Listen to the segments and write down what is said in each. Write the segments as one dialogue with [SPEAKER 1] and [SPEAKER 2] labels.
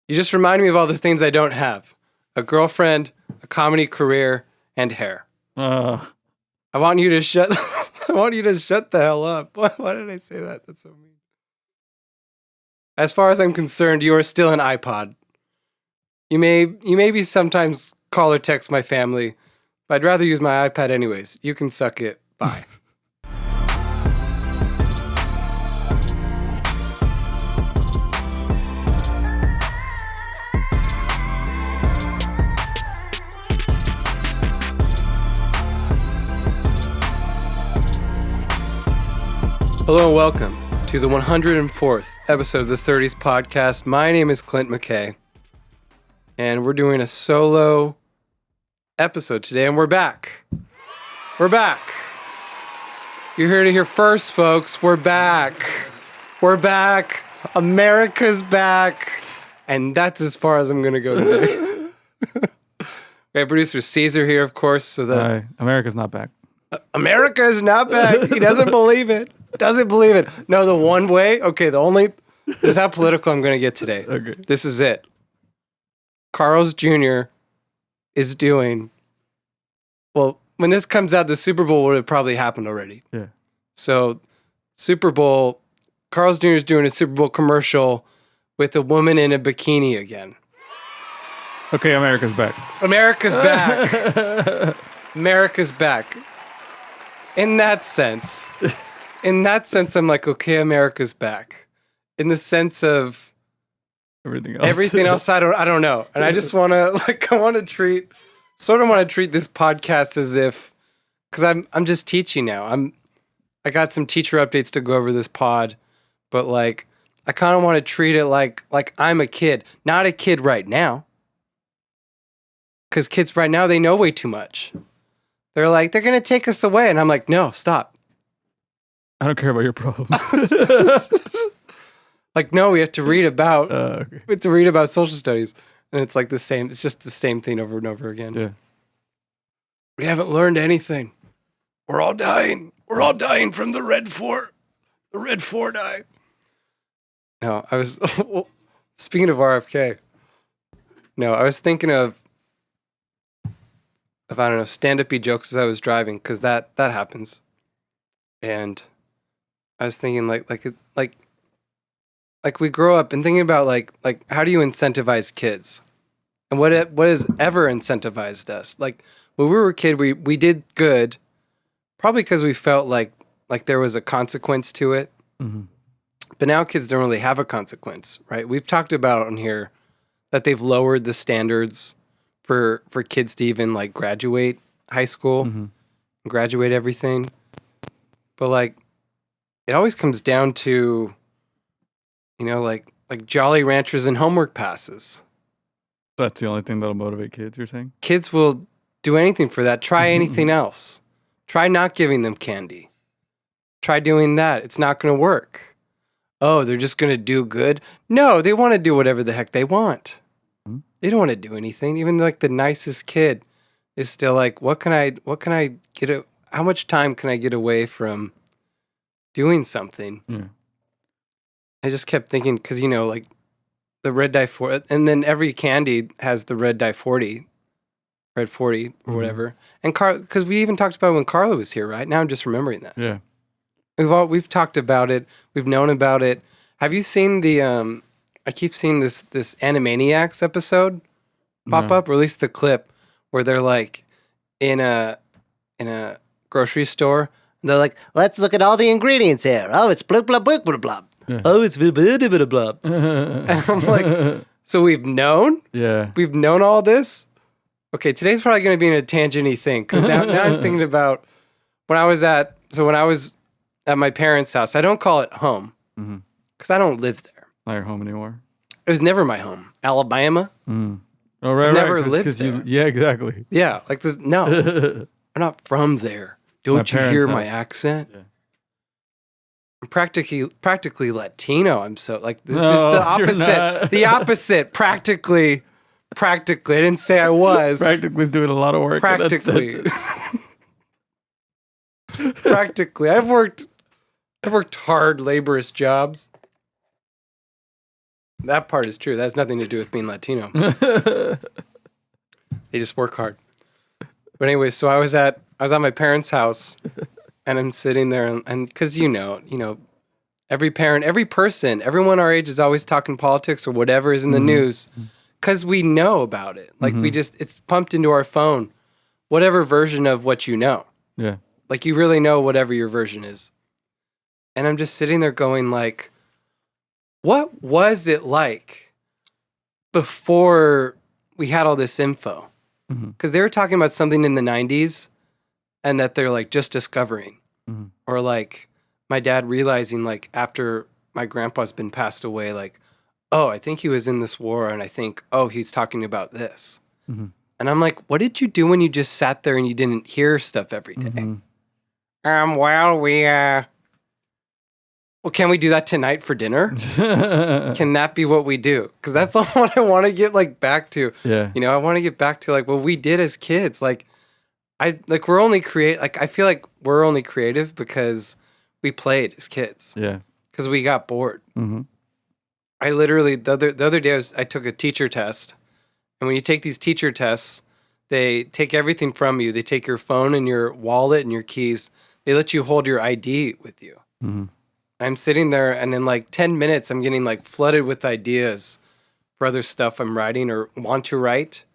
[SPEAKER 1] You just remind me of all the things I don't have. A girlfriend, a comedy career, and hair. I want you to shut the hell up. Why did I say that? That's so mean. As far as I'm concerned, you are still an iPod. You maybe sometimes call or text my family, but I'd rather use my iPad anyways. You can suck it. Bye. Hello and welcome to the 104th episode of the 30s podcast. My name is Clint McKay, and we're doing a solo episode today, and we're back. We're back. You're here to hear first, folks. We're back. We're back. America's back. And that's as far as I'm going to go today. We have producer Caesar here, of course. So that
[SPEAKER 2] America's not back.
[SPEAKER 1] America is not back. He doesn't believe it. Doesn't believe it. No, the one way. Okay, this is how political I'm going to get today.
[SPEAKER 2] Okay.
[SPEAKER 1] This is it. Carl's Jr. is doing, well, when this comes out, the Super Bowl would have probably happened already.
[SPEAKER 2] Yeah.
[SPEAKER 1] So, Super Bowl, Carl's Jr. is doing a Super Bowl commercial with a woman in a bikini again.
[SPEAKER 2] Okay, America's back.
[SPEAKER 1] America's back. America's back. In that sense, I'm like, okay, America's back. In the sense of everything else, I don't know. And I just want to treat this podcast as if, because I'm just teaching now. I got some teacher updates to go over this pod, but like, I kind of want to treat it like I'm a kid, not a kid right now. Because kids right now, they know way too much. They're like, they're going to take us away. And I'm like, no, stop.
[SPEAKER 2] I don't care about your problems.
[SPEAKER 1] Like, no, we have to read about
[SPEAKER 2] Okay.
[SPEAKER 1] we have to read about social studies. And it's like it's just the same thing over and over again.
[SPEAKER 2] Yeah.
[SPEAKER 1] We haven't learned anything. We're all dying. We're all dying from the Red Fort. The Red Fort eye. No, I was speaking of RFK. No, I was thinking of I don't know, stand-up-y jokes as I was driving, because that happens. And I was thinking like we grow up and thinking about like how do you incentivize kids? And what has ever incentivized us? Like when we were a kid, we did good, probably because we felt like there was a consequence to it.
[SPEAKER 2] Mm-hmm.
[SPEAKER 1] But now kids don't really have a consequence, right? We've talked about on here that they've lowered the standards for kids to even like graduate high school, graduate everything. But like, it always comes down to, like Jolly Ranchers and homework passes.
[SPEAKER 2] That's the only thing that'll motivate kids, you're saying?
[SPEAKER 1] Kids will do anything for that. Try anything else. Try not giving them candy. Try doing that. It's not going to work. Oh, they're just going to do good? No, they want to do whatever the heck they want. They don't want to do anything. Even like the nicest kid is still like, how much time can I get away from doing something?
[SPEAKER 2] Yeah.
[SPEAKER 1] I just kept thinking, because, like the red dye 40, and then every candy has the red dye 40, red 40 or whatever. And because we even talked about it when Carla was here, right? Now I'm just remembering that.
[SPEAKER 2] Yeah.
[SPEAKER 1] We've talked about it. We've known about it. Have you seen the, I keep seeing this Animaniacs episode pop up, or at least the clip where they're like in a grocery store. And they're like, let's look at all the ingredients here. Oh, it's blah, blah, blah, blah, blah.
[SPEAKER 2] Yeah.
[SPEAKER 1] Oh, it's blah, blah, blah, blah. And I'm like, so we've known?
[SPEAKER 2] Yeah.
[SPEAKER 1] We've known all this? Okay, today's probably going to be in a tangent-y thing, because now I'm thinking about when I was at my parents' house. I don't call it home, because I don't live there.
[SPEAKER 2] Not your home anymore.
[SPEAKER 1] It was never my home. Alabama.
[SPEAKER 2] Oh, right,
[SPEAKER 1] Never lived there.
[SPEAKER 2] Yeah, exactly.
[SPEAKER 1] Yeah, like this. No, I'm not from there. Don't you hear my
[SPEAKER 2] house.
[SPEAKER 1] accent?
[SPEAKER 2] Yeah.
[SPEAKER 1] I'm practically Latino. I'm so like this is just the
[SPEAKER 2] you're
[SPEAKER 1] opposite.
[SPEAKER 2] not.
[SPEAKER 1] The opposite. Practically. I didn't say I was.
[SPEAKER 2] Practically doing a lot of work.
[SPEAKER 1] Practically. Practically. I've worked hard, laborious jobs. That part is true. That has nothing to do with being Latino. They just work hard. But anyway, so I was at my parents' house, and I'm sitting there, and because every parent, every person, everyone our age is always talking politics or whatever is in the news, because we know about it. Like it's pumped into our phone, whatever version of what you know.
[SPEAKER 2] Yeah.
[SPEAKER 1] Like you really know whatever your version is. And I'm just sitting there going like, what was it like before we had all this info? Because they were talking about something in the 90s and that they're like just discovering. Or like my dad realizing like after my grandpa's been passed away, like, oh, I think he was in this war and I think, oh, he's talking about this. And I'm like, what did you do when you just sat there and you didn't hear stuff every day? Well, can we do that tonight for dinner? Can that be what we do? Because that's all what I want to get like back to.
[SPEAKER 2] Yeah.
[SPEAKER 1] I want to get back to like what we did as kids. Like we're only I feel like we're only creative because we played as kids.
[SPEAKER 2] Yeah.
[SPEAKER 1] Because we got bored. I literally the other day I took a teacher test, and when you take these teacher tests, they take everything from you. They take your phone and your wallet and your keys. They let you hold your ID with you. I'm sitting there, and in like 10 minutes, I'm getting like flooded with ideas for other stuff I'm writing or want to write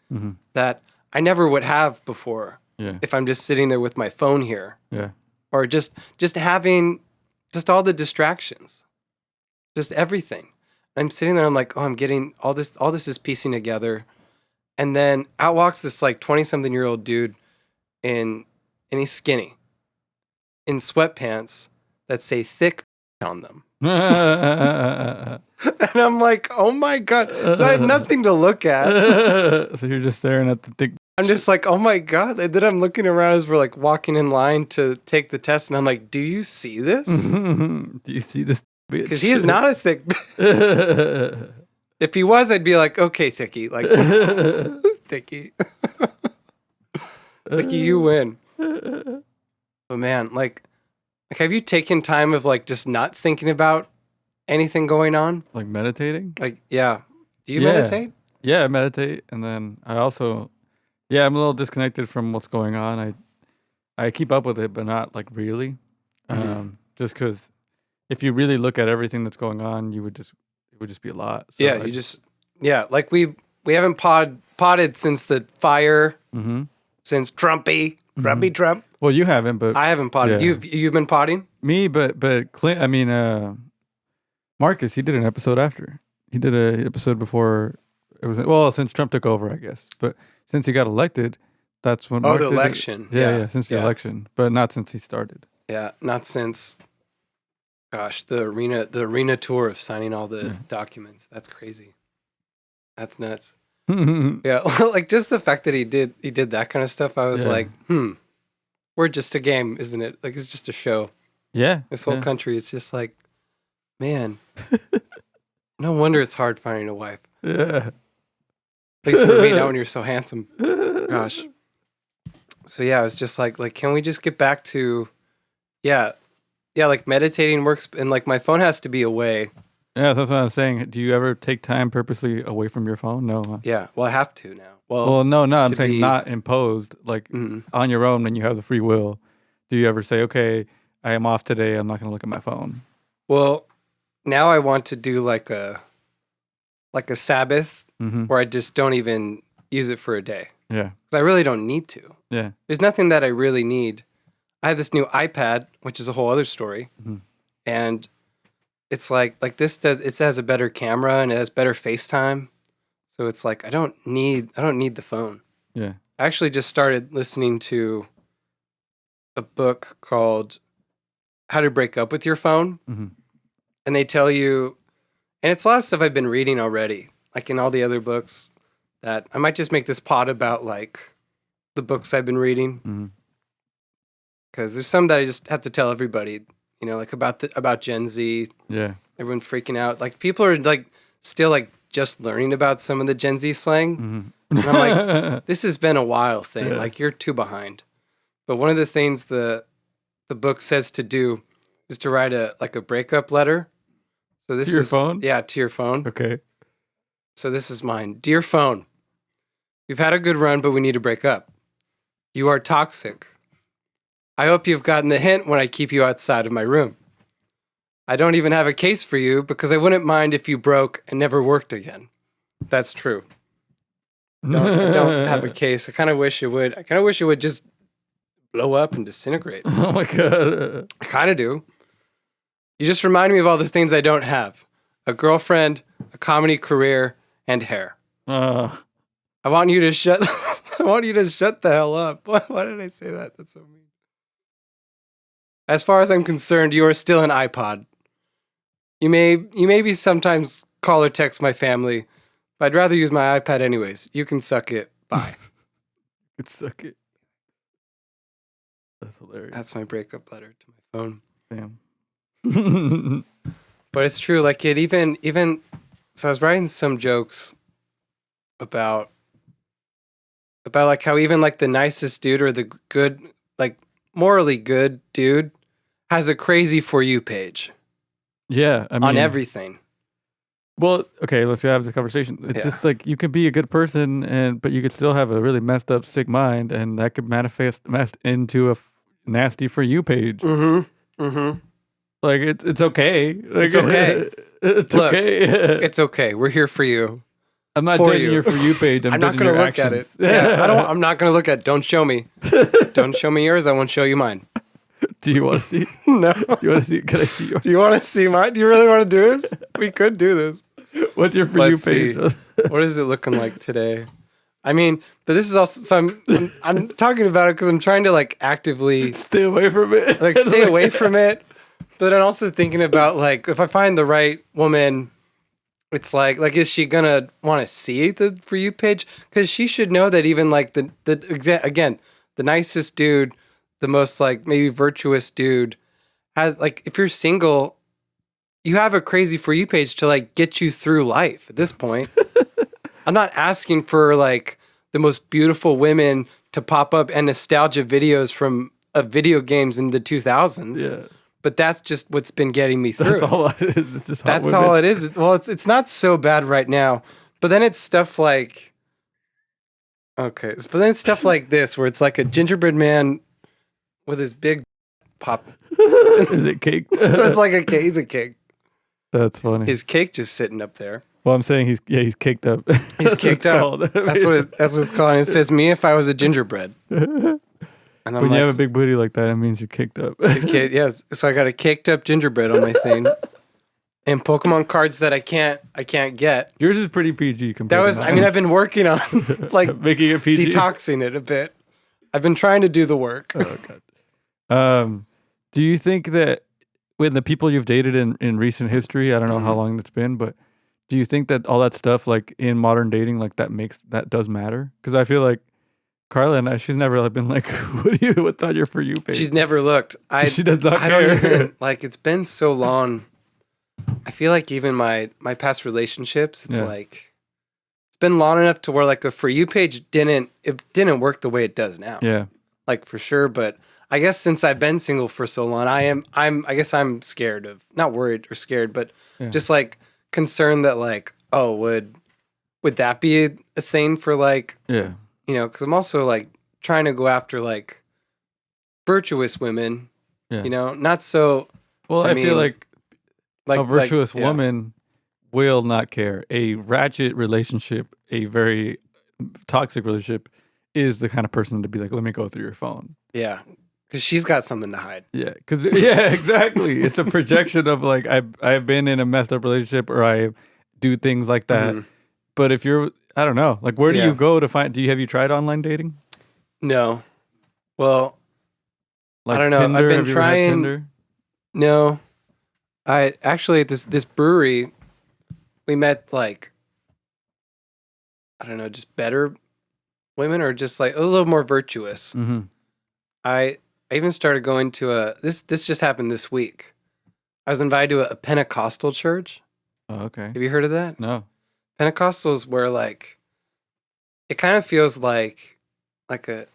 [SPEAKER 1] that I never would have before.
[SPEAKER 2] Yeah.
[SPEAKER 1] If I'm just sitting there with my phone here.
[SPEAKER 2] Yeah.
[SPEAKER 1] Or just having just all the distractions, just everything. I'm sitting there, I'm like, oh, I'm getting all this is piecing together. And then out walks this like 20-something-year-old dude and he's skinny in sweatpants that say thick on them. And I'm like, oh my God. So I have nothing to look at.
[SPEAKER 2] So you're just staring at the thick.
[SPEAKER 1] I'm just like, oh my God. And then I'm looking around as we're like walking in line to take the test. And I'm like, do you see this?
[SPEAKER 2] Do you see this bitch?
[SPEAKER 1] Because he is not a thick bitch. If he was, I'd be like, okay, Thicky. Like, Thicky. Thicky, you win. But man, like, have you taken time of like just not thinking about anything going on?
[SPEAKER 2] Like meditating?
[SPEAKER 1] Like, yeah. Do you meditate?
[SPEAKER 2] Yeah, I meditate. And then I also, I'm a little disconnected from what's going on. I keep up with it, but not like really. Just because if you really look at everything that's going on, it would just be a lot. So
[SPEAKER 1] like we haven't potted since the fire, since Trumpy. Trump.
[SPEAKER 2] Well, you haven't, but
[SPEAKER 1] I haven't potted.
[SPEAKER 2] Yeah.
[SPEAKER 1] You've been potting?
[SPEAKER 2] Me, but Clint. I mean, Marcus. He did an episode after. He did an episode before. It was since Trump took over, I guess. But since he got elected, that's when.
[SPEAKER 1] The election.
[SPEAKER 2] Yeah. Since the election, but not since he started.
[SPEAKER 1] Yeah, not since. Gosh, the arena tour of signing all the documents. That's crazy. That's nuts. Yeah, like just the fact that he did that kind of stuff. I was like, we're just a game, isn't it? Like it's just a show.
[SPEAKER 2] Yeah.
[SPEAKER 1] This whole country, it's just like, man, no wonder it's hard finding a wife.
[SPEAKER 2] Yeah.
[SPEAKER 1] At least for me now when you're so handsome. Gosh. So yeah, it's just like can we just get back to, like meditating works, and like my phone has to be away.
[SPEAKER 2] Yeah, that's what I'm saying. Do you ever take time purposely away from your phone? No. Huh?
[SPEAKER 1] Yeah, well, I have to now.
[SPEAKER 2] Well, no, I'm saying not imposed, like on your own when you have the free will. Do you ever say, okay, I am off today, I'm not going to look at my phone?
[SPEAKER 1] Well, now I want to do like a Sabbath where I just don't even use it for a day.
[SPEAKER 2] Yeah.
[SPEAKER 1] 'Cause I really don't need to.
[SPEAKER 2] Yeah.
[SPEAKER 1] There's nothing that I really need. I have this new iPad, which is a whole other story. And it's like it has a better camera and it has better FaceTime. So it's like I don't need the phone.
[SPEAKER 2] Yeah.
[SPEAKER 1] I actually just started listening to a book called How to Break Up with Your Phone. And they tell you, and it's a lot of stuff I've been reading already, like in all the other books, that I might just make this pod about like the books I've been reading. Because there's some that I just have to tell everybody, like about Gen Z.
[SPEAKER 2] Yeah.
[SPEAKER 1] Everyone freaking out. Like people are like still like just learning about some of the Gen Z slang. And I'm like, this has been a while thing.
[SPEAKER 2] Yeah.
[SPEAKER 1] Like you're too behind. But one of the things the book says to do is to write a breakup letter. So this
[SPEAKER 2] to your phone?
[SPEAKER 1] Yeah, to your phone.
[SPEAKER 2] Okay.
[SPEAKER 1] So this is mine. Dear phone, we've had a good run, but we need to break up. You are toxic. I hope you've gotten the hint when I keep you outside of my room. I don't even have a case for you because I wouldn't mind if you broke and never worked again. That's true. I don't have a case. I kind of wish it would. I kind of wish it would just blow up and disintegrate.
[SPEAKER 2] Oh my God.
[SPEAKER 1] I kind of do. You just remind me of all the things I don't have. A girlfriend, a comedy career, and hair. I want you to shut I want you to shut the hell up. Why did I say that? That's so mean. As far as I'm concerned, you are still an iPod. You maybe sometimes call or text my family, but I'd rather use my iPad anyways. You can suck it. Bye.
[SPEAKER 2] You can suck it. That's hilarious.
[SPEAKER 1] That's my breakup letter to my phone.
[SPEAKER 2] Damn.
[SPEAKER 1] But it's true. Like it even so I was writing some jokes about like how even like the nicest dude or the good, like morally good dude has a crazy For You page.
[SPEAKER 2] Yeah. I mean,
[SPEAKER 1] on everything.
[SPEAKER 2] Well, okay, let's have this conversation. It's just like you can be a good person, but you could still have a really messed up, sick mind, and that could manifest into a nasty For You page.
[SPEAKER 1] Mm-hmm. Mm-hmm.
[SPEAKER 2] Like it's okay. Like,
[SPEAKER 1] it's okay.
[SPEAKER 2] It's
[SPEAKER 1] Look,
[SPEAKER 2] okay.
[SPEAKER 1] It's okay. We're here for you.
[SPEAKER 2] I'm not dating your For You page. I'm
[SPEAKER 1] not
[SPEAKER 2] going to
[SPEAKER 1] look at it. Yeah, I'm not going to look at it. Don't show me. Don't show me yours. I won't show you mine.
[SPEAKER 2] Do you want to see?
[SPEAKER 1] No.
[SPEAKER 2] Do you want to see? Can I see yours?
[SPEAKER 1] Do you want to see mine? Do you really want to do this? We could do this.
[SPEAKER 2] What's your For You page?
[SPEAKER 1] What is it looking like today? I mean, but this is also, so I'm talking about it because I'm trying to like actively
[SPEAKER 2] stay away from it.
[SPEAKER 1] Like stay away from it. But I'm also thinking about like, if I find the right woman, it's like, is she gonna want to see the For You page? Because she should know that even like the nicest dude, the most like maybe virtuous dude has like, if you're single, you have a crazy For You page to like get you through life at this point. I'm not asking for like the most beautiful women to pop up and nostalgia videos from video games in the 2000s.
[SPEAKER 2] Yeah.
[SPEAKER 1] But that's just what's been getting me through.
[SPEAKER 2] That's all it is. It's just
[SPEAKER 1] that's all it is. Well, it's not so bad right now. But then it's stuff like, okay. But then it's stuff like this, where it's like a gingerbread man with his big pop.
[SPEAKER 2] Is it cake?
[SPEAKER 1] It's like a cake. He's a cake.
[SPEAKER 2] That's funny.
[SPEAKER 1] His cake just sitting up there.
[SPEAKER 2] Well, I'm saying he's caked up.
[SPEAKER 1] He's caked up. That's what it's called. And it says, me if I was a gingerbread. And
[SPEAKER 2] when you have a big booty like that, it means you're caked up.
[SPEAKER 1] Yes. So I got a caked up gingerbread on my thing. And Pokemon cards that I can't get.
[SPEAKER 2] Yours is pretty PG compared
[SPEAKER 1] to mine. I mean, I've been working on like
[SPEAKER 2] making it PG.
[SPEAKER 1] Detoxing it a bit. I've been trying to do the work.
[SPEAKER 2] Oh God. Do you think that with the people you've dated in recent history, I don't know how long that's been, but do you think that all that stuff like in modern dating, like that does matter? Because I feel like Carla and I, she's never been like, what's on your For You page?
[SPEAKER 1] She's never looked.
[SPEAKER 2] She does not care.
[SPEAKER 1] Don't even, like, it's been so long. I feel like even my past relationships, it's like, it's been long enough to where like a For You page didn't work the way it does now.
[SPEAKER 2] Yeah. Like
[SPEAKER 1] for sure. But I guess since I've been single for so long, I guess I'm scared of, not worried or scared, but just like concerned that like, oh, would that be a thing for like, you know, because I'm also like trying to go after like virtuous women, you know, not so.
[SPEAKER 2] Well, I feel like a virtuous woman will not care. A ratchet relationship, a very toxic relationship, is the kind of person to be like, let me go through your phone.
[SPEAKER 1] Yeah, because she's got something to hide.
[SPEAKER 2] Yeah, exactly. It's a projection of like I've been in a messed up relationship or I do things like that. Mm-hmm. But if you're, I don't know, like where do you go to find? Have you tried online dating?
[SPEAKER 1] No. Well,
[SPEAKER 2] like
[SPEAKER 1] I don't know.
[SPEAKER 2] Tinder?
[SPEAKER 1] I've been
[SPEAKER 2] Have you
[SPEAKER 1] trying.
[SPEAKER 2] Had Tinder?
[SPEAKER 1] No, I actually at this brewery, we met like, I don't know, just better women or just like a little more virtuous.
[SPEAKER 2] Mm-hmm.
[SPEAKER 1] I even started going to this just happened this week. I was invited to a Pentecostal church.
[SPEAKER 2] Oh, okay.
[SPEAKER 1] Have you heard of that?
[SPEAKER 2] No.
[SPEAKER 1] Pentecostals where like it kind of feels like a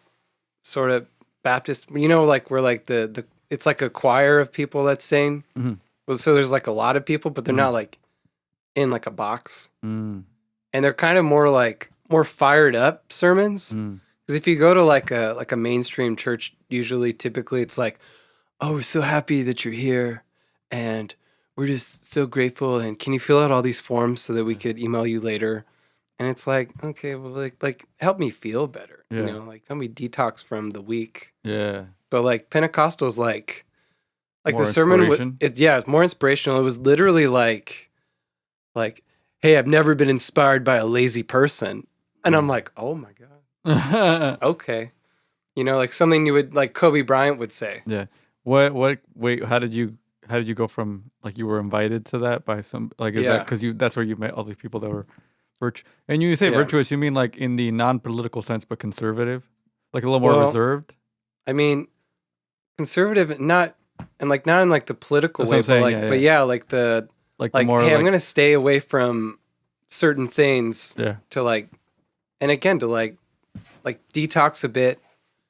[SPEAKER 1] sort of Baptist, you know, like we're like the it's like a choir of people that's sing.
[SPEAKER 2] Mm-hmm.
[SPEAKER 1] Well, so there's like a lot of people, but they're not like in like a box.
[SPEAKER 2] Mm.
[SPEAKER 1] and they're kind of more fired up sermons. Because if you go to like a mainstream church, typically it's like, oh, we're so happy that you're here, and we're just so grateful, and can you fill out all these forms so that we could email you later? And it's like, okay, well, like help me feel better, like help me detox from the week.
[SPEAKER 2] Yeah.
[SPEAKER 1] But like Pentecostal's like
[SPEAKER 2] More
[SPEAKER 1] the sermon
[SPEAKER 2] inspiration?
[SPEAKER 1] it's more inspirational. It was literally like, hey, I've never been inspired by a lazy person, and I'm like, oh my god, okay, like something you would like Kobe Bryant would say.
[SPEAKER 2] Yeah. Wait, how did you go from like you were invited to that by some, like, is that because that's where you met all these people that were and you say virtuous, you mean like in the non-political sense, but conservative, like a little more reserved?
[SPEAKER 1] I mean, conservative, not in like the political
[SPEAKER 2] That's
[SPEAKER 1] way,
[SPEAKER 2] what I'm saying,
[SPEAKER 1] but like,
[SPEAKER 2] yeah.
[SPEAKER 1] but like the
[SPEAKER 2] more
[SPEAKER 1] hey,
[SPEAKER 2] like,
[SPEAKER 1] I'm gonna stay away from certain things to like, and again to like detox a bit.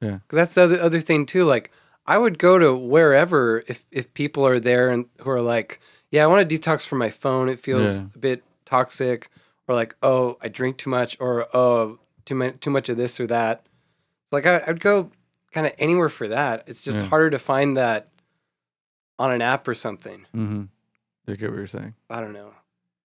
[SPEAKER 2] Yeah.
[SPEAKER 1] Because that's the other thing too. Like, I would go to wherever if people are there and who are like, yeah, I want to detox from my phone. It feels a bit toxic, or like, oh, I drink too much, or oh, too much of this or that. It's like I'd go kind of anywhere for that. It's just harder to find that on an app or something.
[SPEAKER 2] Mm-hmm. I get what you're saying.
[SPEAKER 1] I don't know.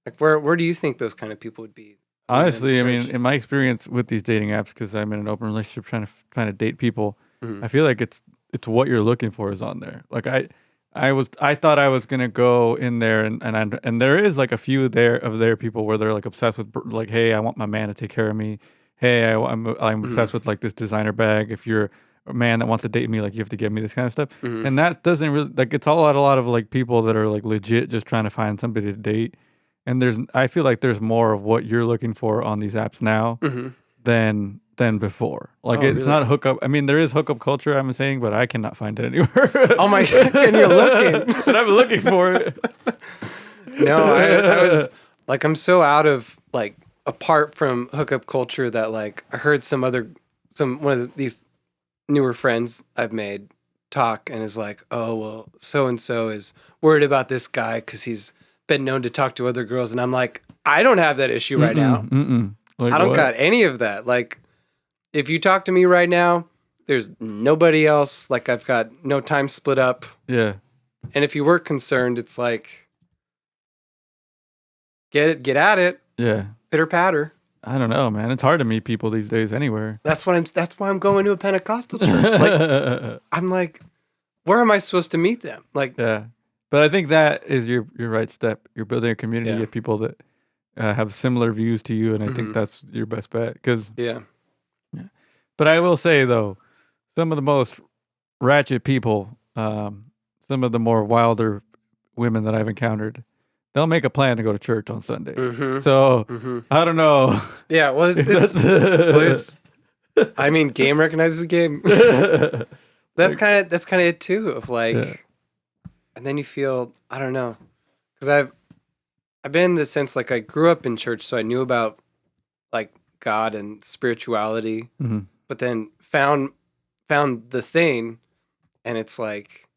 [SPEAKER 1] Like, where do you think those kind of people would be?
[SPEAKER 2] Honestly, I mean, in my experience with these dating apps, because I'm in an open relationship trying to date people, I feel like it's what you're looking for is on there. Like I thought I was gonna go in there and there is like a few there people where they're like obsessed with like, hey, I want my man to take care of me. Hey, I'm obsessed with like this designer bag. If you're a man that wants to date me, like you have to give me this kind of stuff. And that doesn't really, like, it's a lot of like people that are like legit just trying to find somebody to date. And I feel like there's more of what you're looking for on these apps now than before. Like, it's not hookup. I mean, there is hookup culture, I'm saying, but I cannot find it anywhere.
[SPEAKER 1] Oh my god! And you're looking,
[SPEAKER 2] but I'm looking for it.
[SPEAKER 1] No, I was like, I'm so out of like apart from hookup culture that like I heard one of these newer friends I've made talk and is like, oh well, so and so is worried about this guy because he's been known to talk to other girls, and I'm like, I don't have that issue right now.
[SPEAKER 2] Like,
[SPEAKER 1] I don't got any of that. Like, if you talk to me right now, there's nobody else. Like, I've got no time split up.
[SPEAKER 2] Yeah.
[SPEAKER 1] And if you were concerned, it's like, get at it.
[SPEAKER 2] Yeah.
[SPEAKER 1] Pitter patter.
[SPEAKER 2] I don't know, man. It's hard to meet people these days anywhere.
[SPEAKER 1] That's why I'm going to a Pentecostal church. Like, I'm like, where am I supposed to meet them? Like,
[SPEAKER 2] yeah. But I think that is your right step. You're building a community of people that have similar views to you, and I think that's your best bet.
[SPEAKER 1] Yeah.
[SPEAKER 2] But I will say, though, some of the most ratchet people, some of the more wilder women that I've encountered, they'll make a plan to go to church on Sunday. So I don't know.
[SPEAKER 1] Yeah, well, I mean, game recognizes game. That's kind of it too. Of like, and then you feel, I don't know, because I've been in the sense like I grew up in church, so I knew about like God and spirituality, but then found the thing, and it's like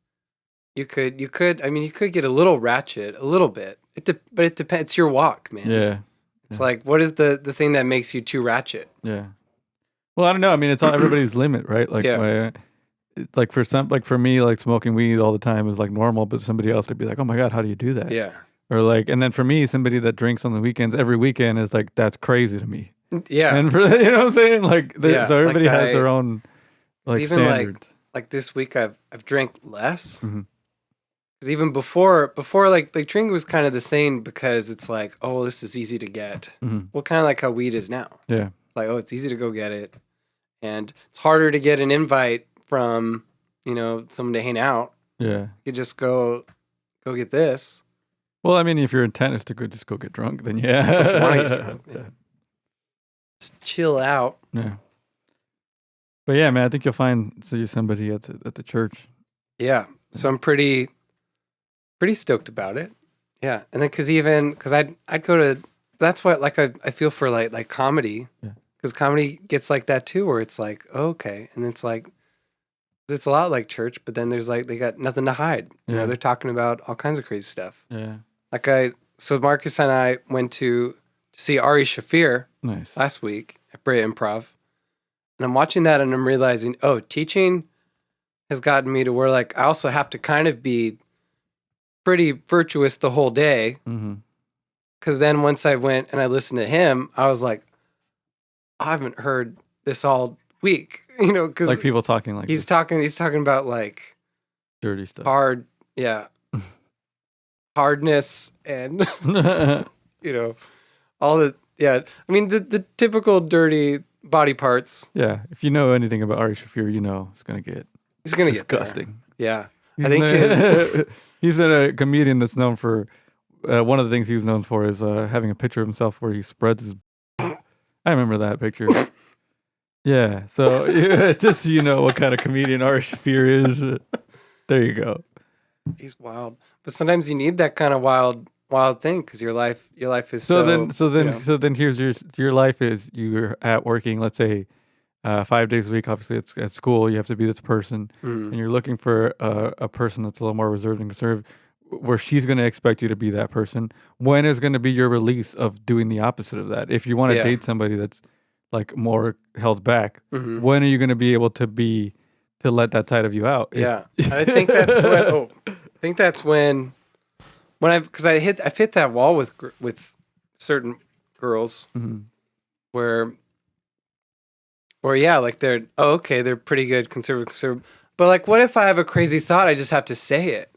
[SPEAKER 1] you could get a little ratchet, a little bit. But it depends. It's your walk, man.
[SPEAKER 2] Yeah.
[SPEAKER 1] It's like, what is the thing that makes you too ratchet?
[SPEAKER 2] Yeah. Well, I don't know. I mean, it's all everybody's limit, right? Like, like for me, like smoking weed all the time is like normal, but somebody else would be like, oh my God, how do you do that?
[SPEAKER 1] Yeah.
[SPEAKER 2] Or like, and then for me, somebody that drinks on the weekends every weekend is like, that's crazy to me.
[SPEAKER 1] Yeah.
[SPEAKER 2] And for, you know what I'm saying? Like, so everybody
[SPEAKER 1] like
[SPEAKER 2] has their own like
[SPEAKER 1] even
[SPEAKER 2] standards.
[SPEAKER 1] Like this week I've drank less. Because even before like drinking was kind of the thing, because it's like, oh, this is easy to get. Well, kind of like how weed is now.
[SPEAKER 2] Yeah.
[SPEAKER 1] It's like, oh, it's easy to go get it. And it's harder to get an invite from, someone to hang out.
[SPEAKER 2] Yeah.
[SPEAKER 1] You just go get this.
[SPEAKER 2] Well, I mean, if your intent is to just go get drunk, then
[SPEAKER 1] If you wanna get
[SPEAKER 2] yeah.
[SPEAKER 1] drunk, yeah. Just chill out.
[SPEAKER 2] Yeah. But yeah, man, I think you'll find somebody at the church.
[SPEAKER 1] Yeah. So I'm pretty stoked about it. Yeah. And then because I'd go to, that's what like I feel for like comedy.
[SPEAKER 2] Yeah.
[SPEAKER 1] Because comedy gets like that too, where it's like, oh, okay. And it's like, it's a lot like church, but then there's like, they got nothing to hide.
[SPEAKER 2] Yeah.
[SPEAKER 1] They're talking about all kinds of crazy stuff.
[SPEAKER 2] Yeah.
[SPEAKER 1] So Marcus and I went to to see Ari Shafir
[SPEAKER 2] Nice.
[SPEAKER 1] last week at Brea Improv. And I'm watching that and I'm realizing, teaching has gotten me to where like I also have to kind of be pretty virtuous the whole day.
[SPEAKER 2] Mm-hmm.
[SPEAKER 1] Because then once I went and I listened to him, I was like, I haven't heard this all week, because
[SPEAKER 2] Like people talking like
[SPEAKER 1] he's
[SPEAKER 2] this
[SPEAKER 1] talking about like
[SPEAKER 2] dirty stuff.
[SPEAKER 1] hardness and all the I mean the typical dirty body parts.
[SPEAKER 2] Yeah, if you know anything about Ari Shafir, it's gonna get
[SPEAKER 1] He's gonna
[SPEAKER 2] disgusting.
[SPEAKER 1] Get there. Yeah,
[SPEAKER 2] I think he's a comedian that's known for one of the things he's known for is having a picture of himself where he spreads his. I remember that picture. Yeah, so just so you know what kind of comedian Ari Shafir is. There you go.
[SPEAKER 1] He's wild, but sometimes you need that kind of wild thing because your life is
[SPEAKER 2] so then here's your life is you're at working, let's say 5 days a week. Obviously it's at school, you have to be this person, and you're looking for a person that's a little more reserved and conservative, where she's going to expect you to be that person. When is going to be your release of doing the opposite of that? If you want to date somebody that's like more held back, when are you going to be able to let that side of you out?
[SPEAKER 1] I think that's when I've hit that wall with certain girls where like they're pretty good conservative, but like what if I have a crazy thought? I just have to say it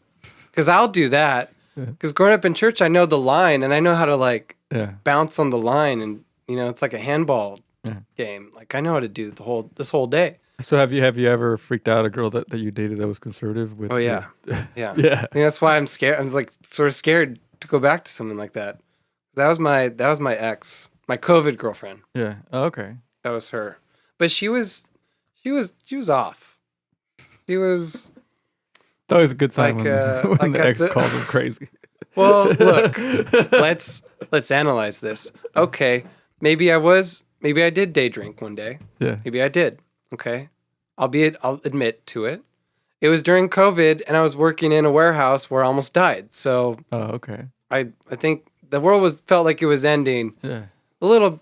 [SPEAKER 1] because I'll do that because growing up in church I know the line and I know how to like bounce on the line, and it's like a handball game. Like I know how to do this whole day.
[SPEAKER 2] So have you ever freaked out a girl that you dated that was conservative?
[SPEAKER 1] Yeah.
[SPEAKER 2] Yeah.
[SPEAKER 1] I think that's why I'm scared. I'm like sort of scared to go back to something like that. That was my ex, my COVID girlfriend.
[SPEAKER 2] Yeah. Oh, okay.
[SPEAKER 1] That was her, but she was off. She was.
[SPEAKER 2] It's always a good sign when the ex calls him crazy.
[SPEAKER 1] Well, look, let's analyze this. Okay, maybe I did day drink one day.
[SPEAKER 2] Yeah.
[SPEAKER 1] Maybe I did. Okay. I'll admit to it. It was during COVID and I was working in a warehouse where I almost died. So
[SPEAKER 2] okay.
[SPEAKER 1] I think the world felt like it was ending.
[SPEAKER 2] Yeah.
[SPEAKER 1] A little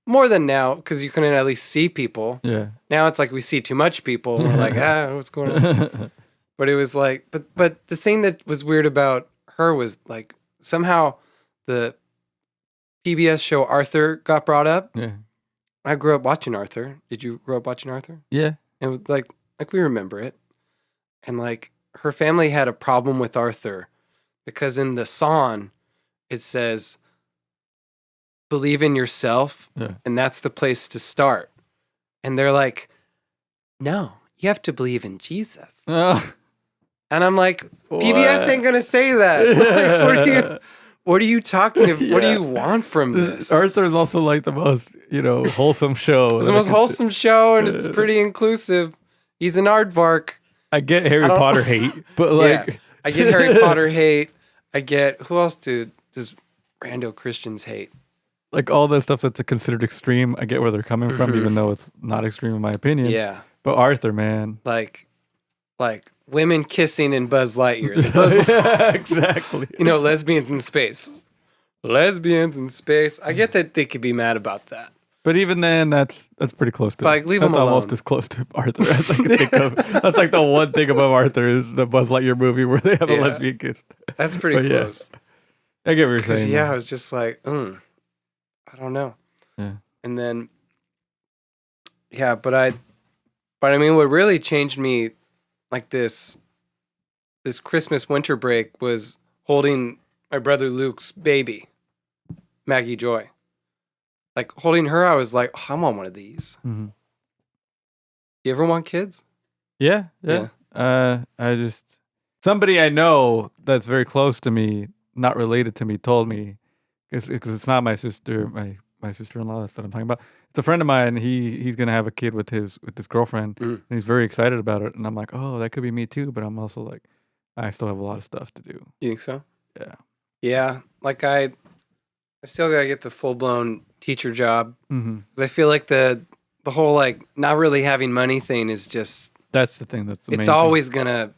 [SPEAKER 1] more than now because you couldn't at least see people.
[SPEAKER 2] Yeah.
[SPEAKER 1] Now it's like we see too much people and we're like, what's going on? But it was like but the thing that was weird about her was like somehow the PBS show Arthur got brought up.
[SPEAKER 2] Yeah.
[SPEAKER 1] I grew up watching Arthur. Did you grow up watching Arthur?
[SPEAKER 2] Yeah.
[SPEAKER 1] And like we remember it. And like her family had a problem with Arthur because in the song it says believe in yourself and that's the place to start. And they're like, no, you have to believe in Jesus. And I'm like, PBS ain't gonna say that. Like, what are you talking about? What do you want from this?
[SPEAKER 2] Arthur is also like the most, wholesome show.
[SPEAKER 1] It's the most wholesome show, and it's pretty inclusive. He's an aardvark.
[SPEAKER 2] I get Harry Potter hate, but like...
[SPEAKER 1] I get Harry Potter hate. I get... Who else does rando Christians hate?
[SPEAKER 2] Like all the stuff that's considered extreme, I get where they're coming from, even though it's not extreme in my opinion.
[SPEAKER 1] Yeah.
[SPEAKER 2] But Arthur, man.
[SPEAKER 1] Like women kissing in Buzz Lightyear.
[SPEAKER 2] Exactly.
[SPEAKER 1] Lesbians in space. Lesbians in space. I get that they could be mad about that.
[SPEAKER 2] But even then, that's pretty close to.
[SPEAKER 1] Like, leave them alone.
[SPEAKER 2] Almost as close to Arthur as I can think of. That's like the one thing above Arthur is the Buzz Lightyear movie where they have a lesbian kiss.
[SPEAKER 1] That's pretty close.
[SPEAKER 2] I get what you're saying.
[SPEAKER 1] Yeah, I was just like, I don't know.
[SPEAKER 2] Yeah.
[SPEAKER 1] And then, but I mean, what really changed me, like this Christmas winter break was holding my brother Luke's baby, Maggie Joy. Like holding her, I was like, I want one of these. Mm-hmm. You ever want kids?
[SPEAKER 2] Yeah. Somebody I know that's very close to me, not related to me, told me, because it's not my sister, my sister-in-law that I'm talking about. It's a friend of mine. He's gonna have a kid with his girlfriend, and he's very excited about it. And I'm like, oh, that could be me too. But I'm also like, I still have a lot of stuff to do.
[SPEAKER 1] You think so?
[SPEAKER 2] Yeah.
[SPEAKER 1] Yeah. Like I still gotta get the full-blown teacher job because I feel like the whole like not really having money thing is just
[SPEAKER 2] that's the thing. That's the
[SPEAKER 1] it's
[SPEAKER 2] main
[SPEAKER 1] always
[SPEAKER 2] thing.
[SPEAKER 1] Gonna.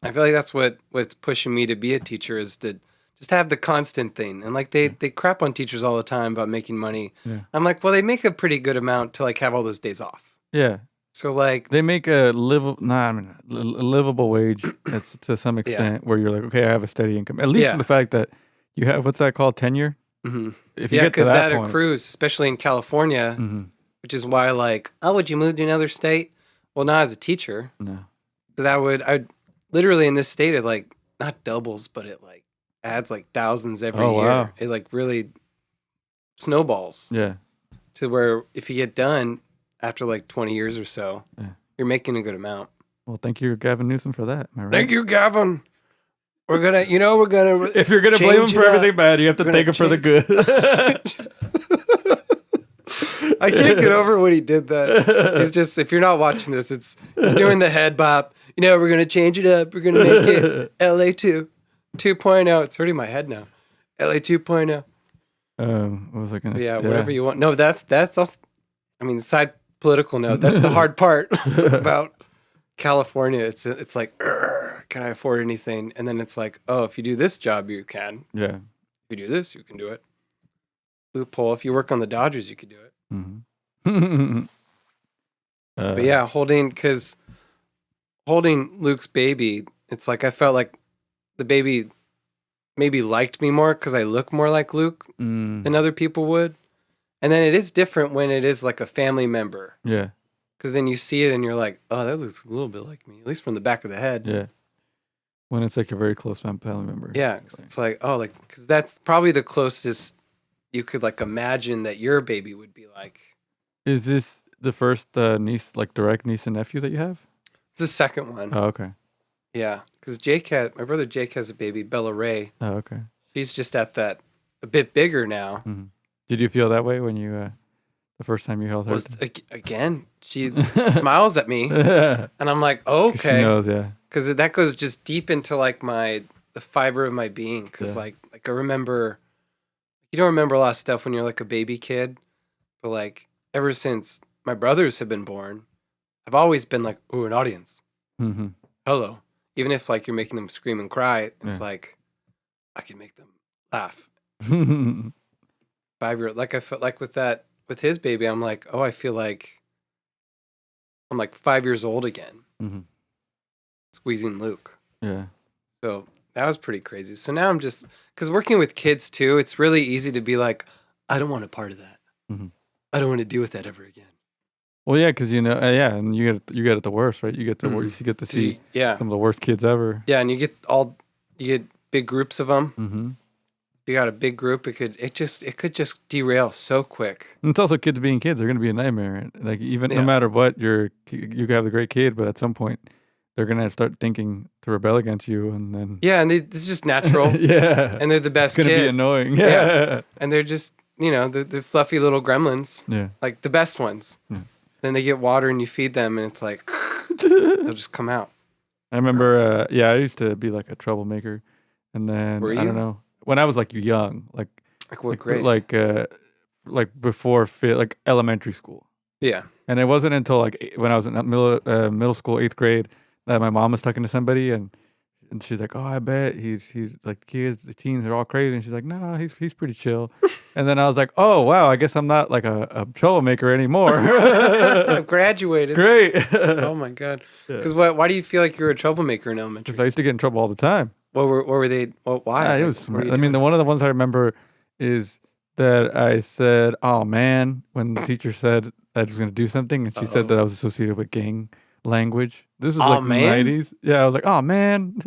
[SPEAKER 1] I feel like that's what's pushing me to be a teacher is to just have the constant thing. And like they crap on teachers all the time about making money.
[SPEAKER 2] Yeah.
[SPEAKER 1] I'm like, well, they make a pretty good amount to like have all those days off.
[SPEAKER 2] Yeah.
[SPEAKER 1] So like
[SPEAKER 2] they make a livable wage that's to some extent where you're like, okay, I have a steady income. At least the fact that you have, what's that called, tenure?
[SPEAKER 1] Mm-hmm.
[SPEAKER 2] If you get to
[SPEAKER 1] because that
[SPEAKER 2] point,
[SPEAKER 1] accrues, especially in California, which is why like, oh, would you move to another state? Well, not as a teacher.
[SPEAKER 2] No.
[SPEAKER 1] So I'd literally in this state, it like not doubles, but it like adds like thousands every year. Wow. It like really snowballs.
[SPEAKER 2] Yeah.
[SPEAKER 1] To where if you get done after like 20 years or so, you're making a good amount.
[SPEAKER 2] Well, thank you, Gavin Newsom, for that. Am I right?
[SPEAKER 1] Thank you, Gavin. We're gonna.
[SPEAKER 2] If you're gonna blame him for everything bad, you have to thank him for the good.
[SPEAKER 1] I can't get over when he did that. It's just, if you're not watching this, it's doing the head bop. We're gonna change it up. We're gonna make it LA 2.0. It's hurting my head now. LA 2.0.
[SPEAKER 2] What was I gonna say?
[SPEAKER 1] Yeah, whatever you want. No, that's also. I mean, side political note. That's the hard part about California. It's like, can I afford anything? And then it's like, oh, if you do this job, you can.
[SPEAKER 2] Yeah.
[SPEAKER 1] If you do this, you can do it. Loophole. If you work on the Dodgers, you could do it.
[SPEAKER 2] Mm-hmm.
[SPEAKER 1] But yeah, holding Luke's baby, it's like I felt like the baby maybe liked me more because I look more like Luke than other people would. And then it is different when it is like a family member.
[SPEAKER 2] Yeah.
[SPEAKER 1] Because then you see it and you're like, oh, that looks a little bit like me, at least from the back of the head.
[SPEAKER 2] Yeah. When it's like a very close family member.
[SPEAKER 1] Yeah. It's like, oh, like, because that's probably the closest you could like imagine that your baby would be like.
[SPEAKER 2] Is this the first niece, like direct niece and nephew that you have?
[SPEAKER 1] It's the second one.
[SPEAKER 2] Oh, okay.
[SPEAKER 1] Yeah. Because my brother Jake has a baby, Bella Ray.
[SPEAKER 2] Oh, okay.
[SPEAKER 1] She's just at that a bit bigger now.
[SPEAKER 2] Mm-hmm. Did you feel that way when you, the first time you held her?
[SPEAKER 1] Again, she smiles at me, and I'm like, oh, okay.
[SPEAKER 2] She knows, yeah.
[SPEAKER 1] Because that goes just deep into like the fiber of my being. Because like I remember, you don't remember a lot of stuff when you're like a baby kid, but like ever since my brothers have been born, I've always been like, ooh, an audience.
[SPEAKER 2] Mm-hmm.
[SPEAKER 1] Hello. Even if like you're making them scream and cry, it's like I can make them laugh. 5-year-old, like I felt like with his baby, I'm like, oh, I feel like I'm like 5 years old again, squeezing Luke.
[SPEAKER 2] Yeah.
[SPEAKER 1] So that was pretty crazy. So now I'm just, because working with kids too, it's really easy to be like, I don't want a part of that.
[SPEAKER 2] Mm-hmm.
[SPEAKER 1] I don't want to deal with that ever again.
[SPEAKER 2] Well, yeah, because and you get it the worst, right? You get the worst. You get to see some of the worst kids ever.
[SPEAKER 1] Yeah, and you get big groups of them.
[SPEAKER 2] Mm-hmm.
[SPEAKER 1] If you got a big group, it could just derail so quick.
[SPEAKER 2] And it's also kids being kids. They're going to be a nightmare. Like even no matter what, you could have a great kid, but at some point they're going to start thinking to rebel against you, and then
[SPEAKER 1] this is just natural.
[SPEAKER 2] Yeah,
[SPEAKER 1] and they're the best.
[SPEAKER 2] It's going to be annoying. Yeah,
[SPEAKER 1] and they're just they're fluffy little gremlins.
[SPEAKER 2] Yeah,
[SPEAKER 1] like the best ones.
[SPEAKER 2] Yeah.
[SPEAKER 1] Then they get water and you feed them, and it's like they'll just come out.
[SPEAKER 2] I remember. I used to be like a troublemaker, and then I don't know. When I was like young, like
[SPEAKER 1] what grade?
[SPEAKER 2] Like before like elementary school.
[SPEAKER 1] Yeah.
[SPEAKER 2] And it wasn't until like when I was in middle school, 8th grade, that my mom was talking to somebody, and she's like, "Oh, I bet he's like the teens are all crazy," and she's like, "No, he's pretty chill." And then I was like, "Oh wow, I guess I'm not like a troublemaker anymore."
[SPEAKER 1] I've graduated.
[SPEAKER 2] Great.
[SPEAKER 1] Oh my god. Because why do you feel like you're a troublemaker in elementary?
[SPEAKER 2] Because I used to get in trouble all the time.
[SPEAKER 1] What were they? Why?
[SPEAKER 2] It was. I mean, one of the ones I remember is that I said, "Oh man," when the teacher said I was going to do something, and she said that I was associated with gang language. This is like in the 90s. Yeah, I was like, "Oh man."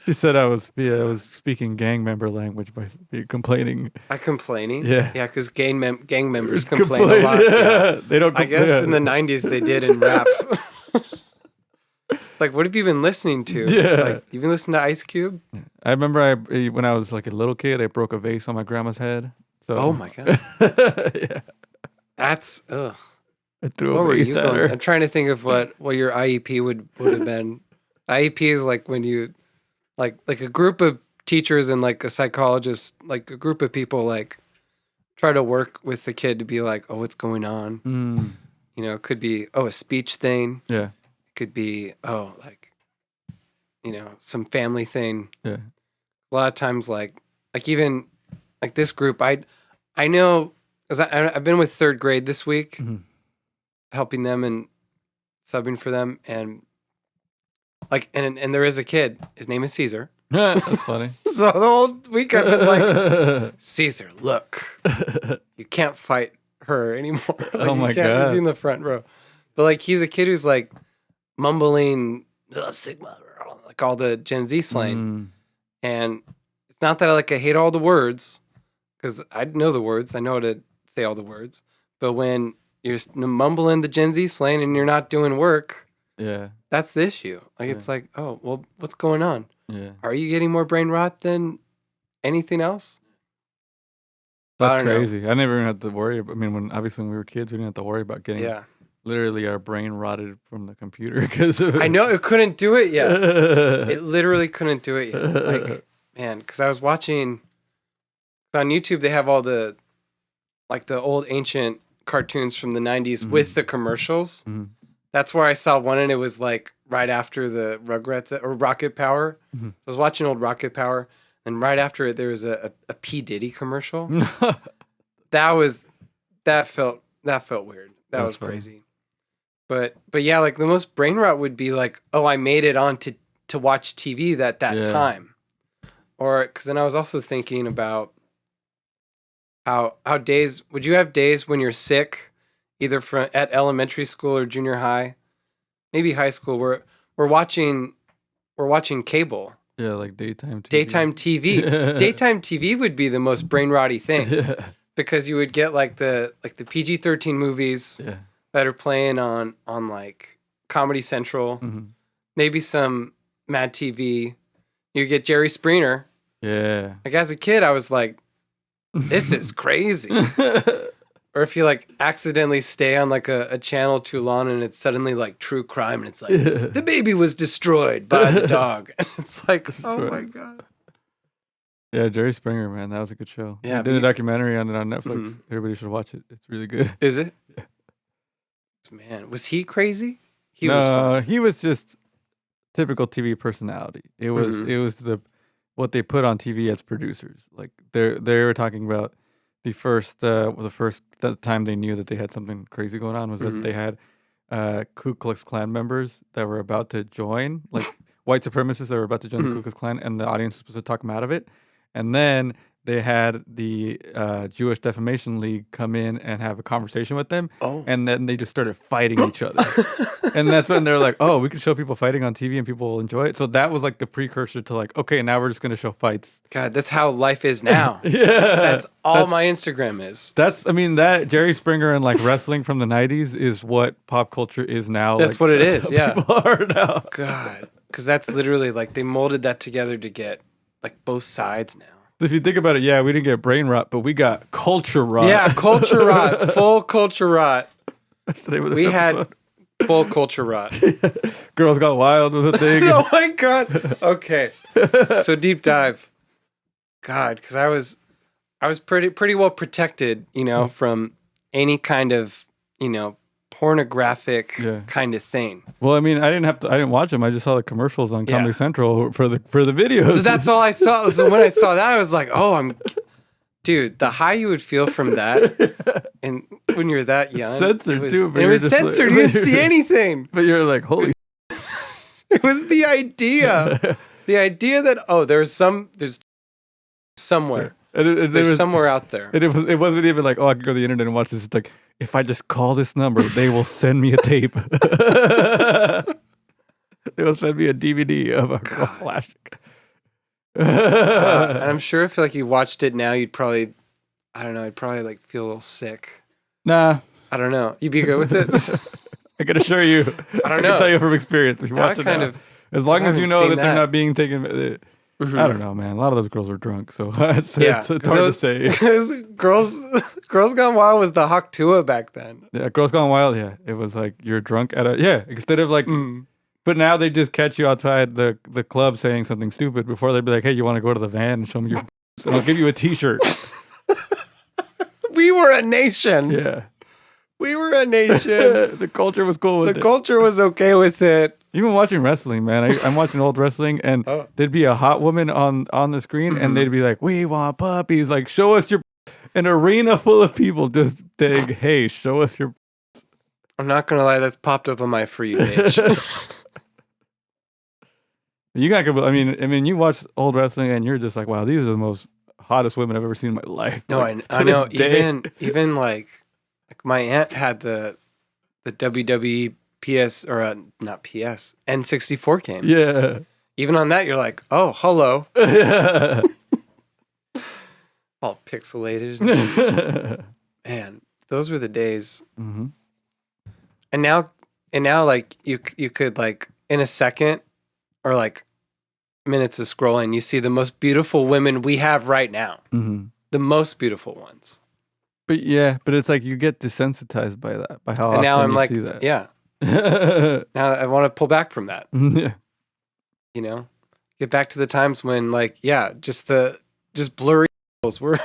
[SPEAKER 2] She said I was speaking gang member language by complaining.
[SPEAKER 1] By complaining?
[SPEAKER 2] Yeah.
[SPEAKER 1] Yeah, because gang members complain a lot. Yeah.
[SPEAKER 2] They don't.
[SPEAKER 1] I guess in the 90s they did in rap. Like, what have you been listening to?
[SPEAKER 2] Yeah.
[SPEAKER 1] Like, you've been listening to Ice Cube?
[SPEAKER 2] I remember when I was like a little kid, I broke a vase on my grandma's head. So.
[SPEAKER 1] Oh my god.
[SPEAKER 2] Yeah.
[SPEAKER 1] That's ugh.
[SPEAKER 2] I threw a vase at her.
[SPEAKER 1] I'm trying to think of what your IEP would have been. IEP is like when you like a group of teachers and like a psychologist, like a group of people like try to work with the kid to be like, oh, what's going on? It could be a speech thing.
[SPEAKER 2] Yeah.
[SPEAKER 1] Could be some family thing.
[SPEAKER 2] Yeah.
[SPEAKER 1] A lot of times, like even like this group, I know, because I've been with third grade this week, helping them and subbing for them, and like and there is a kid. His name is Caesar.
[SPEAKER 2] That's funny.
[SPEAKER 1] So the whole week I've been like, Caesar, look, you can't fight her anymore. Like,
[SPEAKER 2] oh my God.
[SPEAKER 1] He's in the front row. But like he's a kid who's like mumbling Sigma, like all the Gen Z slang. And it's not that I hate all the words, because I know the words. I know how to say all the words. But when you're mumbling the Gen Z slang and you're not doing work,
[SPEAKER 2] yeah,
[SPEAKER 1] that's the issue. Like it's like, oh, well, what's going on?
[SPEAKER 2] Yeah.
[SPEAKER 1] Are you getting more brain rot than anything else?
[SPEAKER 2] That's crazy. I never even had to worry about, when we were kids, we didn't have to worry about getting literally our brain rotted from the computer because of it.
[SPEAKER 1] I know, it couldn't do it yet. It literally couldn't do it yet. Like, man, because I was watching on YouTube, they have all the the old ancient cartoons from the 90s with the commercials. That's where I saw one, and it was like right after the Rugrats or Rocket Power. I was watching old Rocket Power, and right after it, there was a P. Diddy commercial. that felt weird. That was crazy. But yeah, like the most brain rot would be like, oh, I made it on to watch TV that time. Or because then I was also thinking about how days, would you have days when you're sick, either at elementary school or junior high, maybe high school, where we're watching cable.
[SPEAKER 2] Yeah, like daytime TV.
[SPEAKER 1] Daytime TV. Daytime TV would be the most brain rotty thing, because you would get like the PG-13 movies that are playing on like Comedy Central, maybe some Mad TV. You get Jerry Springer.
[SPEAKER 2] Yeah.
[SPEAKER 1] Like as a kid, I was like, this is crazy. Or if you like accidentally stay on like a channel too long and it's suddenly like true crime and it's like the baby was destroyed by the dog. And it's like, oh my God.
[SPEAKER 2] Yeah, Jerry Springer, man, that was a good show.
[SPEAKER 1] Yeah,
[SPEAKER 2] he did a documentary on it on Netflix. Everybody should watch it. It's really good.
[SPEAKER 1] Is it? Yeah. Man, was he crazy?
[SPEAKER 2] He was just typical TV personality. It was what they put on TV as producers. Like they were talking about the first time they knew that they had something crazy going on was that they had Ku Klux Klan members that were about to join, like white supremacists that were about to join the Ku Klux Klan, and the audience was supposed to talk them out of it. And then they had the Jewish Defamation League come in and have a conversation with them. Oh. And then they just started fighting each other. And that's when they're like, oh, we can show people fighting on TV and people will enjoy it. So that was like the precursor to like, okay, now we're just going to show fights.
[SPEAKER 1] God, that's how life is now. That's my Instagram is.
[SPEAKER 2] That Jerry Springer and like wrestling from the 90s is what pop culture is now.
[SPEAKER 1] That's what it is, yeah.
[SPEAKER 2] People are now.
[SPEAKER 1] God, because that's literally like they molded that together to get like both sides now.
[SPEAKER 2] So if you think about it, yeah, we didn't get brain rot, but we got culture rot.
[SPEAKER 1] Yeah, culture rot. Full culture rot.
[SPEAKER 2] That's the name of this
[SPEAKER 1] we
[SPEAKER 2] episode.
[SPEAKER 1] Had full culture rot.
[SPEAKER 2] Girls Got Wild was a thing.
[SPEAKER 1] Oh my God. Okay. So deep dive. God, because I was pretty well protected, from any kind of, pornographic kind of thing.
[SPEAKER 2] Well, I didn't watch them. I just saw the commercials on Comedy Central for the videos.
[SPEAKER 1] So that's all I saw. So when I saw that, I was like, oh, dude, the high you would feel from that. And when you're that young,
[SPEAKER 2] censored
[SPEAKER 1] it was censored. You didn't see anything.
[SPEAKER 2] But you're like, holy.
[SPEAKER 1] It was the idea. The idea that, there's somewhere. There's somewhere out there.
[SPEAKER 2] And it wasn't even like, I can go to the internet and watch this. It's like, if I just call this number, they will send me a tape. They will send me a DVD of a flash.
[SPEAKER 1] And I'm sure if you watched it now, you'd probably, I don't know, I'd probably like feel a little sick.
[SPEAKER 2] Nah.
[SPEAKER 1] I don't know. You'd be good with it?
[SPEAKER 2] I can assure you.
[SPEAKER 1] I don't know.
[SPEAKER 2] I can tell you from experience. If you watch it now, as long as you know that they're not being taken... I don't know, man. A lot of those girls are drunk, so it's hard to say.
[SPEAKER 1] Because Girls Gone Wild was the Haktua back then.
[SPEAKER 2] Yeah, Girls Gone Wild, yeah. It was like you're drunk at instead of like... But now they just catch you outside the club saying something stupid before they'd be like, hey, you want to go to the van and show me your... and I'll give you a t-shirt.
[SPEAKER 1] We were a nation.
[SPEAKER 2] Yeah.
[SPEAKER 1] We were a nation.
[SPEAKER 2] The culture was cool with it.
[SPEAKER 1] The culture was okay with it.
[SPEAKER 2] Even watching wrestling, man. I'm watching old wrestling, and there'd be a hot woman on the screen, and they'd be like, "We want puppies." Like, show us your. An arena full of people just saying, "Hey, show us your."
[SPEAKER 1] I'm not gonna lie, that's popped up on my For You page.
[SPEAKER 2] You got. I mean, you watch old wrestling, and you're just like, "Wow, these are the most hottest women I've ever seen in my life."
[SPEAKER 1] No,
[SPEAKER 2] like,
[SPEAKER 1] I know. Even like my aunt had the WWE PS or not PS N64 game.
[SPEAKER 2] Yeah.
[SPEAKER 1] Even on that, you're like, oh, hello. All pixelated. Man, those were the days.
[SPEAKER 2] Mm-hmm.
[SPEAKER 1] And now, like you could like in a second or like minutes of scrolling, you see the most beautiful women we have right now.
[SPEAKER 2] Mm-hmm.
[SPEAKER 1] The most beautiful ones.
[SPEAKER 2] But it's like you get desensitized by that, by how
[SPEAKER 1] And now
[SPEAKER 2] often
[SPEAKER 1] I'm
[SPEAKER 2] you
[SPEAKER 1] like,
[SPEAKER 2] see that.
[SPEAKER 1] yeah. Now I want to pull back from that.
[SPEAKER 2] Yeah.
[SPEAKER 1] You know, get back to the times when, like, yeah, just blurry were.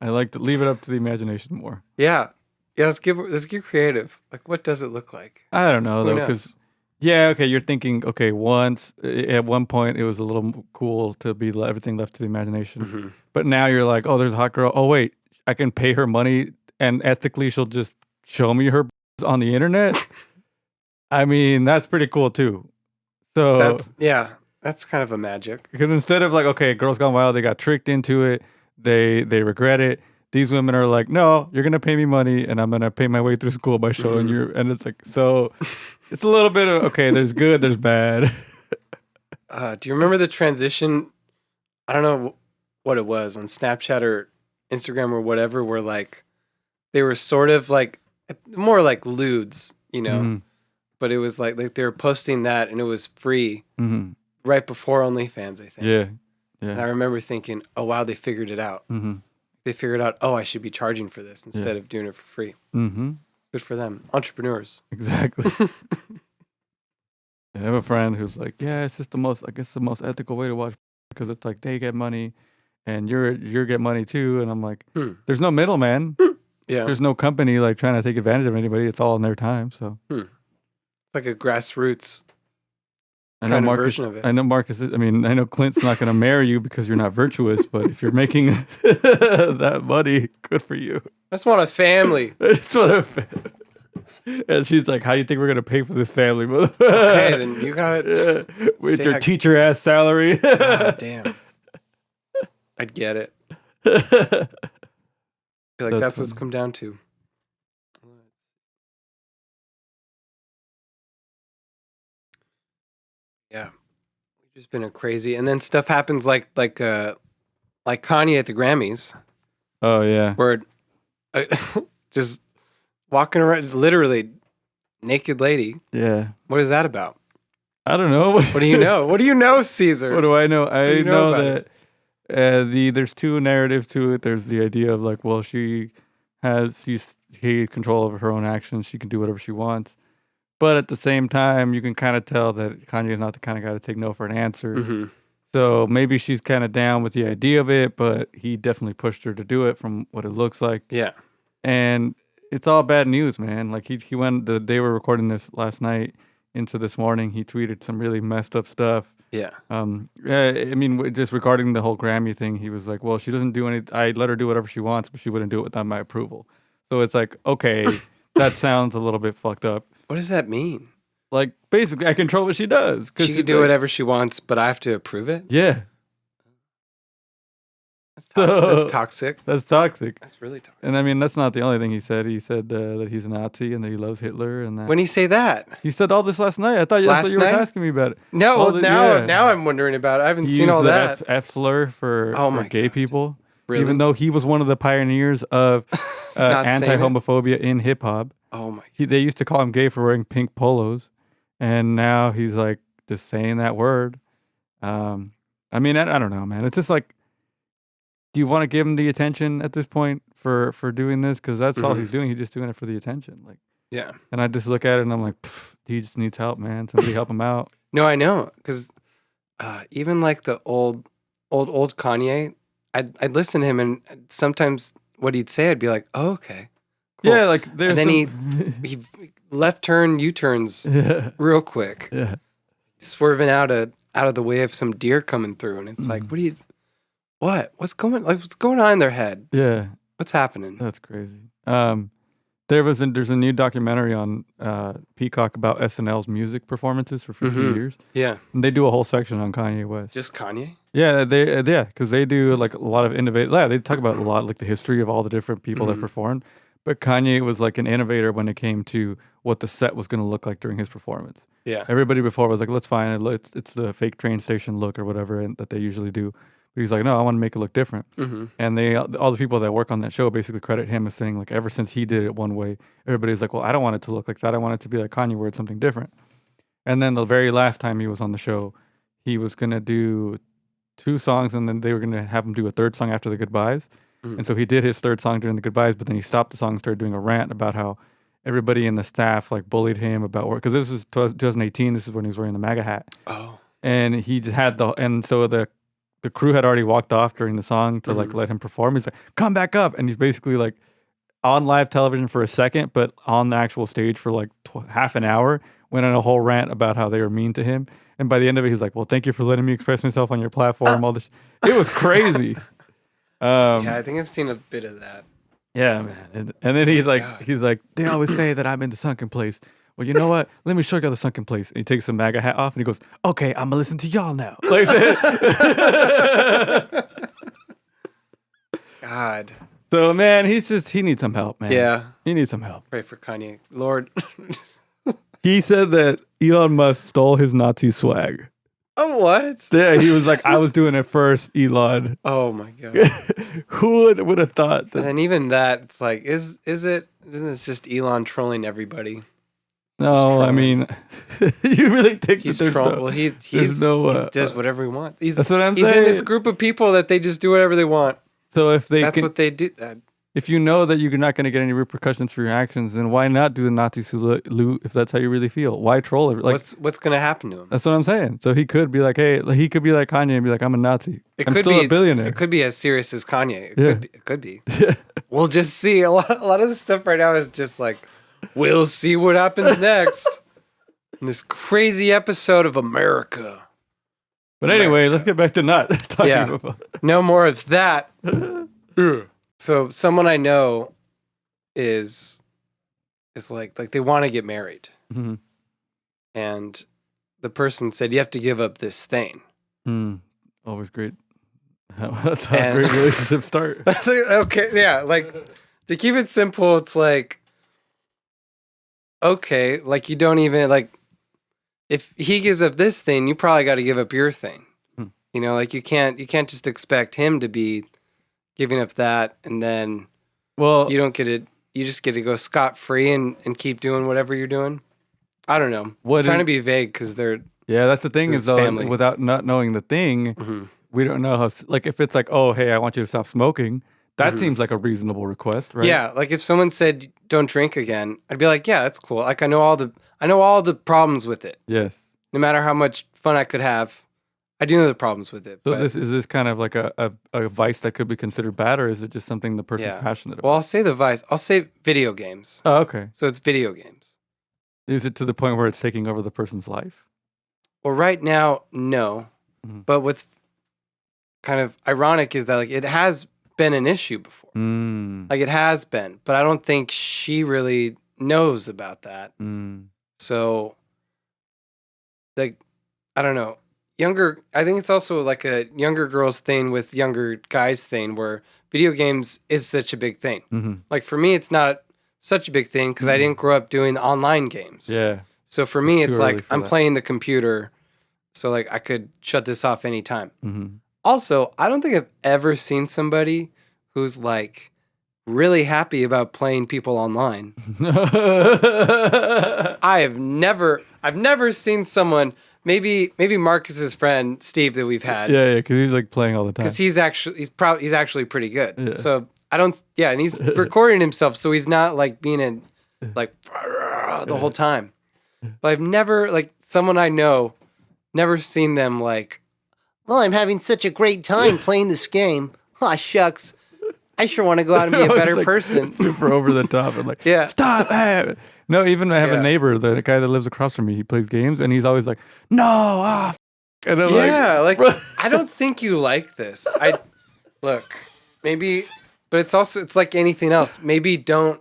[SPEAKER 2] I like to leave it up to the imagination more.
[SPEAKER 1] Yeah. Let's get creative. Like, what does it look like?
[SPEAKER 2] I don't know though, because okay, you're thinking, okay, once at one point it was a little cool to be everything left to the imagination, but now you're like, oh, there's a hot girl. Oh wait, I can pay her money, and ethically she'll just show me her on the internet. I mean, that's pretty cool too. So
[SPEAKER 1] that's kind of a magic.
[SPEAKER 2] Because instead of like, okay, Girls Gone Wild, they got tricked into it, they regret it. These women are like, no, you're gonna pay me money, and I'm gonna pay my way through school by showing you. And it's like, so it's a little bit of okay. There's good, there's bad.
[SPEAKER 1] Do you remember the transition? I don't know what it was on Snapchat or Instagram or whatever, where like they were sort of like more like lewds, you know. Mm-hmm. But it was like they were posting that, and it was free right before OnlyFans, I think.
[SPEAKER 2] Yeah.
[SPEAKER 1] And I remember thinking, oh wow, they figured it out. Mm-hmm. They figured out, oh, I should be charging for this instead of doing it for free. Mm-hmm. Good for them, entrepreneurs.
[SPEAKER 2] Exactly. I have a friend who's like, yeah, it's just the most ethical way to watch because it's like they get money, and you get money too. And I'm like, there's no middleman. Yeah. There's no company like trying to take advantage of anybody. It's all in their time. So.
[SPEAKER 1] Like a grassroots
[SPEAKER 2] version of it. I know Marcus. I know Clint's not going to marry you because you're not virtuous, but if you're making that money, good for you.
[SPEAKER 1] I just want a family.
[SPEAKER 2] And she's like, how do you think we're going to pay for this family?
[SPEAKER 1] Okay, then you got it.
[SPEAKER 2] With your teacher ass salary.
[SPEAKER 1] God damn. I'd get it. I feel like that's what's come down to. Yeah, we've just been a crazy, and then stuff happens like Kanye at the Grammys.
[SPEAKER 2] Oh yeah,
[SPEAKER 1] where just walking around, literally naked lady.
[SPEAKER 2] Yeah,
[SPEAKER 1] what is that about?
[SPEAKER 2] I don't know.
[SPEAKER 1] What do you know? What do you know, Caesar?
[SPEAKER 2] What do I know? I know that there's two narratives to it. There's the idea of like, well, she's control over her own actions. She can do whatever she wants. But at the same time, you can kind of tell that Kanye is not the kind of guy to take no for an answer. Mm-hmm. So maybe she's kind of down with the idea of it, but he definitely pushed her to do it from what it looks like.
[SPEAKER 1] Yeah.
[SPEAKER 2] And it's all bad news, man. Like he went, the day we're recording this last night into this morning, he tweeted some really messed up stuff.
[SPEAKER 1] Yeah.
[SPEAKER 2] Just regarding the whole Grammy thing, he was like, well, she doesn't do anything. I let her do whatever she wants, but she wouldn't do it without my approval. So it's like, okay, that sounds a little bit fucked up.
[SPEAKER 1] What does that mean?
[SPEAKER 2] Like, basically, I control what she does.
[SPEAKER 1] She can do whatever she wants, but I have to approve it?
[SPEAKER 2] Yeah.
[SPEAKER 1] That's toxic.
[SPEAKER 2] That's toxic.
[SPEAKER 1] That's really toxic.
[SPEAKER 2] And that's not the only thing he said. He said that he's a Nazi and that he loves Hitler. And that.
[SPEAKER 1] When he say that?
[SPEAKER 2] He said all this last night. I thought you were asking me about it.
[SPEAKER 1] No, now I'm wondering about it. I haven't seen all that.
[SPEAKER 2] F slur for gay people.
[SPEAKER 1] Really?
[SPEAKER 2] Even though he was one of the pioneers of anti-homophobia in hip-hop.
[SPEAKER 1] Oh my!
[SPEAKER 2] They used to call him gay for wearing pink polos, and now he's like just saying that word. I don't know, man. It's just like, do you want to give him the attention at this point for doing this? Because that's all he's doing. He's just doing it for the attention. Like,
[SPEAKER 1] yeah.
[SPEAKER 2] And I just look at it and I'm like, he just needs help, man. Somebody help him out.
[SPEAKER 1] No, I know, because even like the old Kanye, I'd listen to him, and sometimes what he'd say, I'd be like, oh, okay.
[SPEAKER 2] Yeah, like there's
[SPEAKER 1] and then he left turn U-turns real quick.
[SPEAKER 2] Yeah.
[SPEAKER 1] Swerving out of the way of some deer coming through, and it's like, what's going on in their head?
[SPEAKER 2] Yeah.
[SPEAKER 1] What's happening?
[SPEAKER 2] That's crazy. There's a new documentary on Peacock about SNL's music performances for 50 years.
[SPEAKER 1] Yeah.
[SPEAKER 2] And they do a whole section on Kanye West.
[SPEAKER 1] Just Kanye?
[SPEAKER 2] Yeah, because they do like a lot of innovate. Yeah, they talk about a lot like the history of all the different people that performed. But Kanye was like an innovator when it came to what the set was going to look like during his performance.
[SPEAKER 1] Yeah.
[SPEAKER 2] Everybody before was like, let's find it. It's the fake train station look or whatever that they usually do. But he's like, no, I want to make it look different. And all the people that work on that show basically credit him as saying like, ever since he did it one way, everybody's like, well, I don't want it to look like that. I want it to be like Kanye, where it's something different. And then the very last time he was on the show, he was gonna do 2 songs, and then they were gonna have him do a 3rd song after the goodbyes. And so he did his 3rd song during the goodbyes, but then he stopped the song and started doing a rant about how everybody in the staff like bullied him about work, because this was 2018. This is when he was wearing the MAGA hat.
[SPEAKER 1] Oh.
[SPEAKER 2] And he just had so the crew had already walked off during the song to like let him perform. He's like, come back up. And he's basically like on live television for a second, but on the actual stage for like half an hour, went on a whole rant about how they were mean to him. And by the end of it, he's like, well, thank you for letting me express myself on your platform. All this. It was crazy.
[SPEAKER 1] Yeah, I think I've seen a bit of that.
[SPEAKER 2] Yeah, man. And then he's like, they always say that I'm in the sunken place. Well, you know what? Let me show you the sunken place. And he takes the MAGA hat off and he goes, okay, I'm going to listen to y'all now. Like
[SPEAKER 1] God.
[SPEAKER 2] So, man, he needs some help, man.
[SPEAKER 1] Yeah.
[SPEAKER 2] He needs some help.
[SPEAKER 1] Pray for Kanye. Lord.
[SPEAKER 2] He said that Elon Musk stole his Nazi swag.
[SPEAKER 1] Oh, what?
[SPEAKER 2] Yeah, he was like, I was doing it first, Elon.
[SPEAKER 1] Oh, my God.
[SPEAKER 2] Who would have thought that?
[SPEAKER 1] And even that, it's like, isn't it just Elon trolling everybody?
[SPEAKER 2] No, I mean, you really think
[SPEAKER 1] he's
[SPEAKER 2] that there's
[SPEAKER 1] troll?
[SPEAKER 2] no,
[SPEAKER 1] Well, he does whatever he wants.
[SPEAKER 2] That's what I'm
[SPEAKER 1] saying. He's in this group of people that they just do whatever they want.
[SPEAKER 2] So if
[SPEAKER 1] that's what they do.
[SPEAKER 2] If you know that you're not going to get any repercussions for your actions, then why not do the Nazi salute if that's how you really feel? Why troll it? Like,
[SPEAKER 1] what's going to happen to him?
[SPEAKER 2] That's what I'm saying. So he could be like, hey, he could be like Kanye and be like, I'm a Nazi. I'm still a billionaire.
[SPEAKER 1] It could be as serious as Kanye. It could be. Yeah. We'll just see. A lot of the stuff right now is just like, we'll see what happens next in this crazy episode of America.
[SPEAKER 2] But anyway, let's get back to not talking about.
[SPEAKER 1] No more of that. So someone I know is like they want to get married, and the person said you have to give up this thing.
[SPEAKER 2] Always great. That's how great relationships start.
[SPEAKER 1] Okay, yeah. Like to keep it simple, it's like okay, like you don't even like if he gives up this thing, you probably got to give up your thing. You know, like you can't just expect him to be giving up that, and then you don't get it. You just get to go scot-free and keep doing whatever you're doing. I don't know. I'm trying to be vague because they're...
[SPEAKER 2] Yeah, that's the thing is, though, without not knowing the thing, we don't know how... Like, if it's like, oh, hey, I want you to stop smoking, that seems like a reasonable request, right?
[SPEAKER 1] Yeah, like if someone said, don't drink again, I'd be like, yeah, that's cool. Like, I know all the problems with it.
[SPEAKER 2] Yes.
[SPEAKER 1] No matter how much fun I could have, I do know the problems with it.
[SPEAKER 2] So is this kind of like a vice that could be considered bad, or is it just something the person's passionate about?
[SPEAKER 1] Well, I'll say the vice. I'll say video games.
[SPEAKER 2] Oh, okay.
[SPEAKER 1] So it's video games.
[SPEAKER 2] Is it to the point where it's taking over the person's life?
[SPEAKER 1] Well, right now, no. But what's kind of ironic is that like it has been an issue before. Like it has been, but I don't think she really knows about that. So, like, I don't know. I think it's also like a younger girls thing with younger guys thing where video games is such a big thing. Like for me, it's not such a big thing because I didn't grow up doing the online games.
[SPEAKER 2] Yeah.
[SPEAKER 1] So for me, it's like I'm playing the computer. So like I could shut this off anytime. Also, I don't think I've ever seen somebody who's like really happy about playing people online. I've never seen someone... Maybe Marcus's friend Steve that we've had.
[SPEAKER 2] Yeah, because he's like playing all the time.
[SPEAKER 1] Because he's actually pretty good. Yeah. So I don't. Yeah, and he's recording himself, so he's not like being in like the whole time. But I've never like someone I know, never seen them like. Well, I'm having such a great time playing this game. Aw, shucks. I sure want to go out and be a
[SPEAKER 2] It's
[SPEAKER 1] better
[SPEAKER 2] like
[SPEAKER 1] person.
[SPEAKER 2] super over the top and like,
[SPEAKER 1] Yeah.
[SPEAKER 2] stop. Hey. No, even I have a neighbor, the guy that lives across from me. He plays games, and he's always like, no, and I'm
[SPEAKER 1] like
[SPEAKER 2] bro.
[SPEAKER 1] I don't think you like this. Look, maybe, but it's like anything else. Maybe don't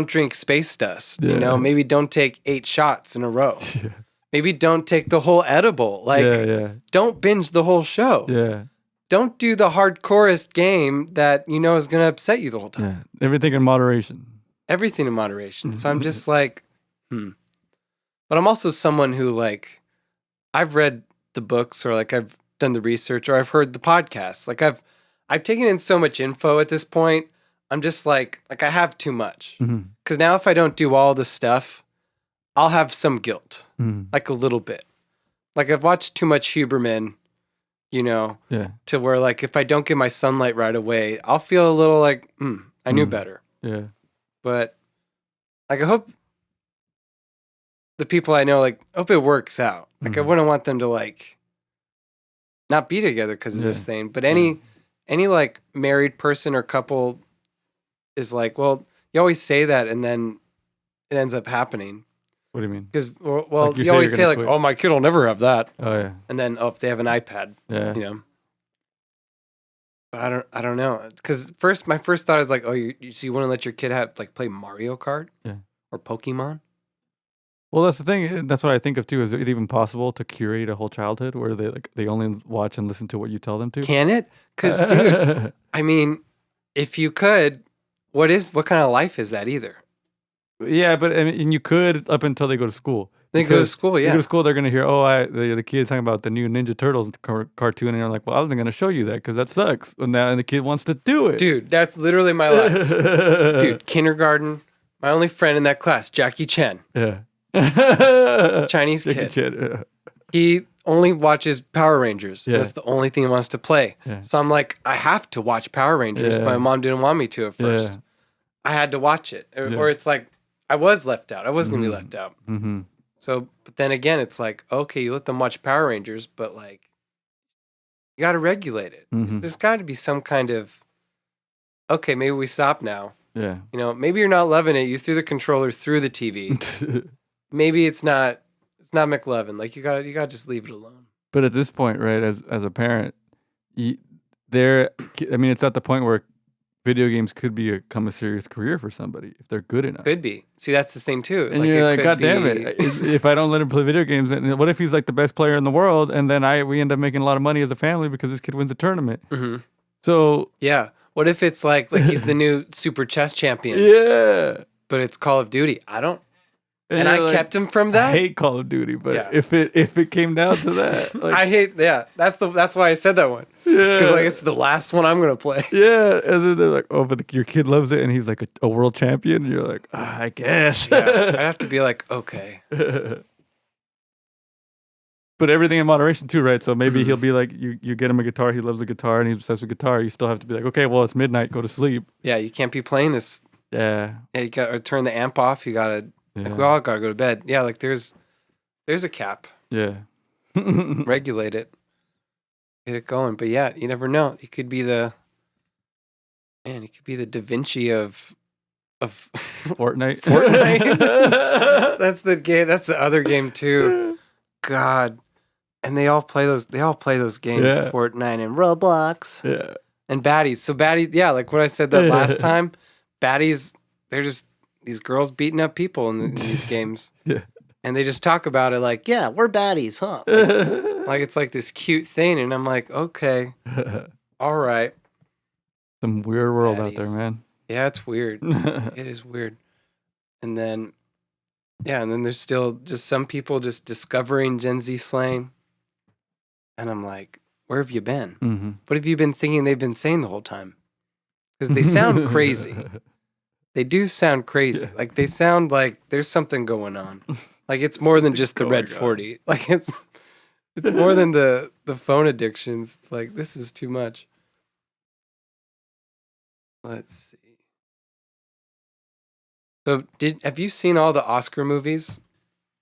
[SPEAKER 1] drink space dust. You know, maybe don't take 8 shots in a row.
[SPEAKER 2] Yeah.
[SPEAKER 1] Maybe don't take the whole edible. Like, don't binge the whole show.
[SPEAKER 2] Yeah.
[SPEAKER 1] Don't do the hardcorest game that you know is going to upset you the whole time.
[SPEAKER 2] Yeah. Everything in moderation.
[SPEAKER 1] Everything in moderation. So I'm just like, But I'm also someone who, like, I've read the books, or like I've done the research, or I've heard the podcasts. Like I've taken in so much info at this point. I'm just like I have too much. Because now if I don't do all the stuff, I'll have some guilt, like a little bit. Like I've watched too much Huberman, you know, to where like if I don't get my sunlight right away, I'll feel a little like, I knew better.
[SPEAKER 2] Yeah.
[SPEAKER 1] But like I hope the people I know, like, hope it works out. Like I wouldn't want them to like not be together because of this thing. But any like married person or couple is like, well, you always say that and then it ends up happening.
[SPEAKER 2] What do you mean?
[SPEAKER 1] Because, well, you always say like, oh, my kid will never have that.
[SPEAKER 2] Oh, yeah.
[SPEAKER 1] And then, if they have an iPad, you know. But I don't know. Because my first thought is like, oh, you want to let your kid play Mario Kart?
[SPEAKER 2] Yeah.
[SPEAKER 1] Or Pokemon?
[SPEAKER 2] Well, that's the thing. That's what I think of too. Is it even possible to curate a whole childhood where they only watch and listen to what you tell them to?
[SPEAKER 1] Can it? Because, dude, I mean, if you could, what kind of life is that either?
[SPEAKER 2] Yeah, but I mean, and you could up until they go to school.
[SPEAKER 1] They go to school,
[SPEAKER 2] They go to school, they're going to hear, the kid's talking about the new Ninja Turtles cartoon, and you're like, well, I wasn't going to show you that because that sucks. And the kid wants to do it.
[SPEAKER 1] Dude, that's literally my life. Dude, kindergarten, my only friend in that class, Jackie Chan.
[SPEAKER 2] Yeah.
[SPEAKER 1] Chinese
[SPEAKER 2] Jackie
[SPEAKER 1] kid.
[SPEAKER 2] Chan,
[SPEAKER 1] He only watches Power Rangers.
[SPEAKER 2] Yeah.
[SPEAKER 1] That's the only thing he wants to play.
[SPEAKER 2] Yeah.
[SPEAKER 1] So I'm like, I have to watch Power Rangers.
[SPEAKER 2] Yeah.
[SPEAKER 1] But my mom didn't want me to at first.
[SPEAKER 2] Yeah.
[SPEAKER 1] I had to watch it. Or it's like, I was left out. I was going to be left out.
[SPEAKER 2] Mm-hmm.
[SPEAKER 1] So, but then again, it's like, okay, you let them watch Power Rangers, but like, you got to regulate it. There's got to be some kind of, okay, maybe we stop now.
[SPEAKER 2] Yeah.
[SPEAKER 1] You know, maybe you're not loving it. You threw the controller through the TV. Maybe it's not McLovin. Like you gotta just leave it alone.
[SPEAKER 2] But at this point, right, as a parent, it's at the point where video games could become a serious career for somebody if they're good enough.
[SPEAKER 1] Could be. See, that's the thing too.
[SPEAKER 2] And you're like, God damn it! If I don't let him play video games, then what if he's like the best player in the world, and then we end up making a lot of money as a family because this kid wins a tournament?
[SPEAKER 1] Mm-hmm.
[SPEAKER 2] So
[SPEAKER 1] yeah, what if it's like he's the new super chess champion?
[SPEAKER 2] Yeah,
[SPEAKER 1] but it's Call of Duty. And I kept him from that.
[SPEAKER 2] I hate Call of Duty, but if it came down to that, like,
[SPEAKER 1] I hate. Yeah, that's why I said that one. Yeah, because like it's the last one I'm gonna play.
[SPEAKER 2] Yeah, and then they're like, oh, but your kid loves it, and he's like a world champion. And you're like, I guess.
[SPEAKER 1] Yeah, I'd have to be like, okay.
[SPEAKER 2] But everything in moderation too, right? So maybe he'll be like, you get him a guitar, he loves the guitar, and he's obsessed with guitar. You still have to be like, okay, well, it's midnight, go to sleep.
[SPEAKER 1] Yeah, you can't be playing this.
[SPEAKER 2] Yeah.
[SPEAKER 1] Yeah, you gotta turn the amp off. You gotta. Like we all gotta go to bed. Yeah, like there's a cap.
[SPEAKER 2] Yeah.
[SPEAKER 1] Regulate it. Get it going. But yeah, you never know. He could be the Da Vinci of
[SPEAKER 2] Fortnite.
[SPEAKER 1] That's the game. That's the other game too. God. And they all play those games, Fortnite and Roblox.
[SPEAKER 2] Yeah.
[SPEAKER 1] And baddies. So baddies, yeah, like what I said that last time, baddies, they're just these girls beating up people in these games.
[SPEAKER 2] Yeah.
[SPEAKER 1] And they just talk about it like, yeah, we're baddies, huh? Like it's like this cute thing. And I'm like, okay, all right.
[SPEAKER 2] Some weird world out there, man.
[SPEAKER 1] Yeah, it's weird. It is weird. And then there's still just some people just discovering Gen Z slang. And I'm like, where have you been?
[SPEAKER 2] Mm-hmm.
[SPEAKER 1] What have you been thinking they've been saying the whole time? Because they sound crazy. They do sound crazy. Yeah. Like they sound like there's something going on. Like it's more than just the red 40. Like it's more than the phone addictions. It's like this is too much. Let's see. So have you seen all the Oscar movies?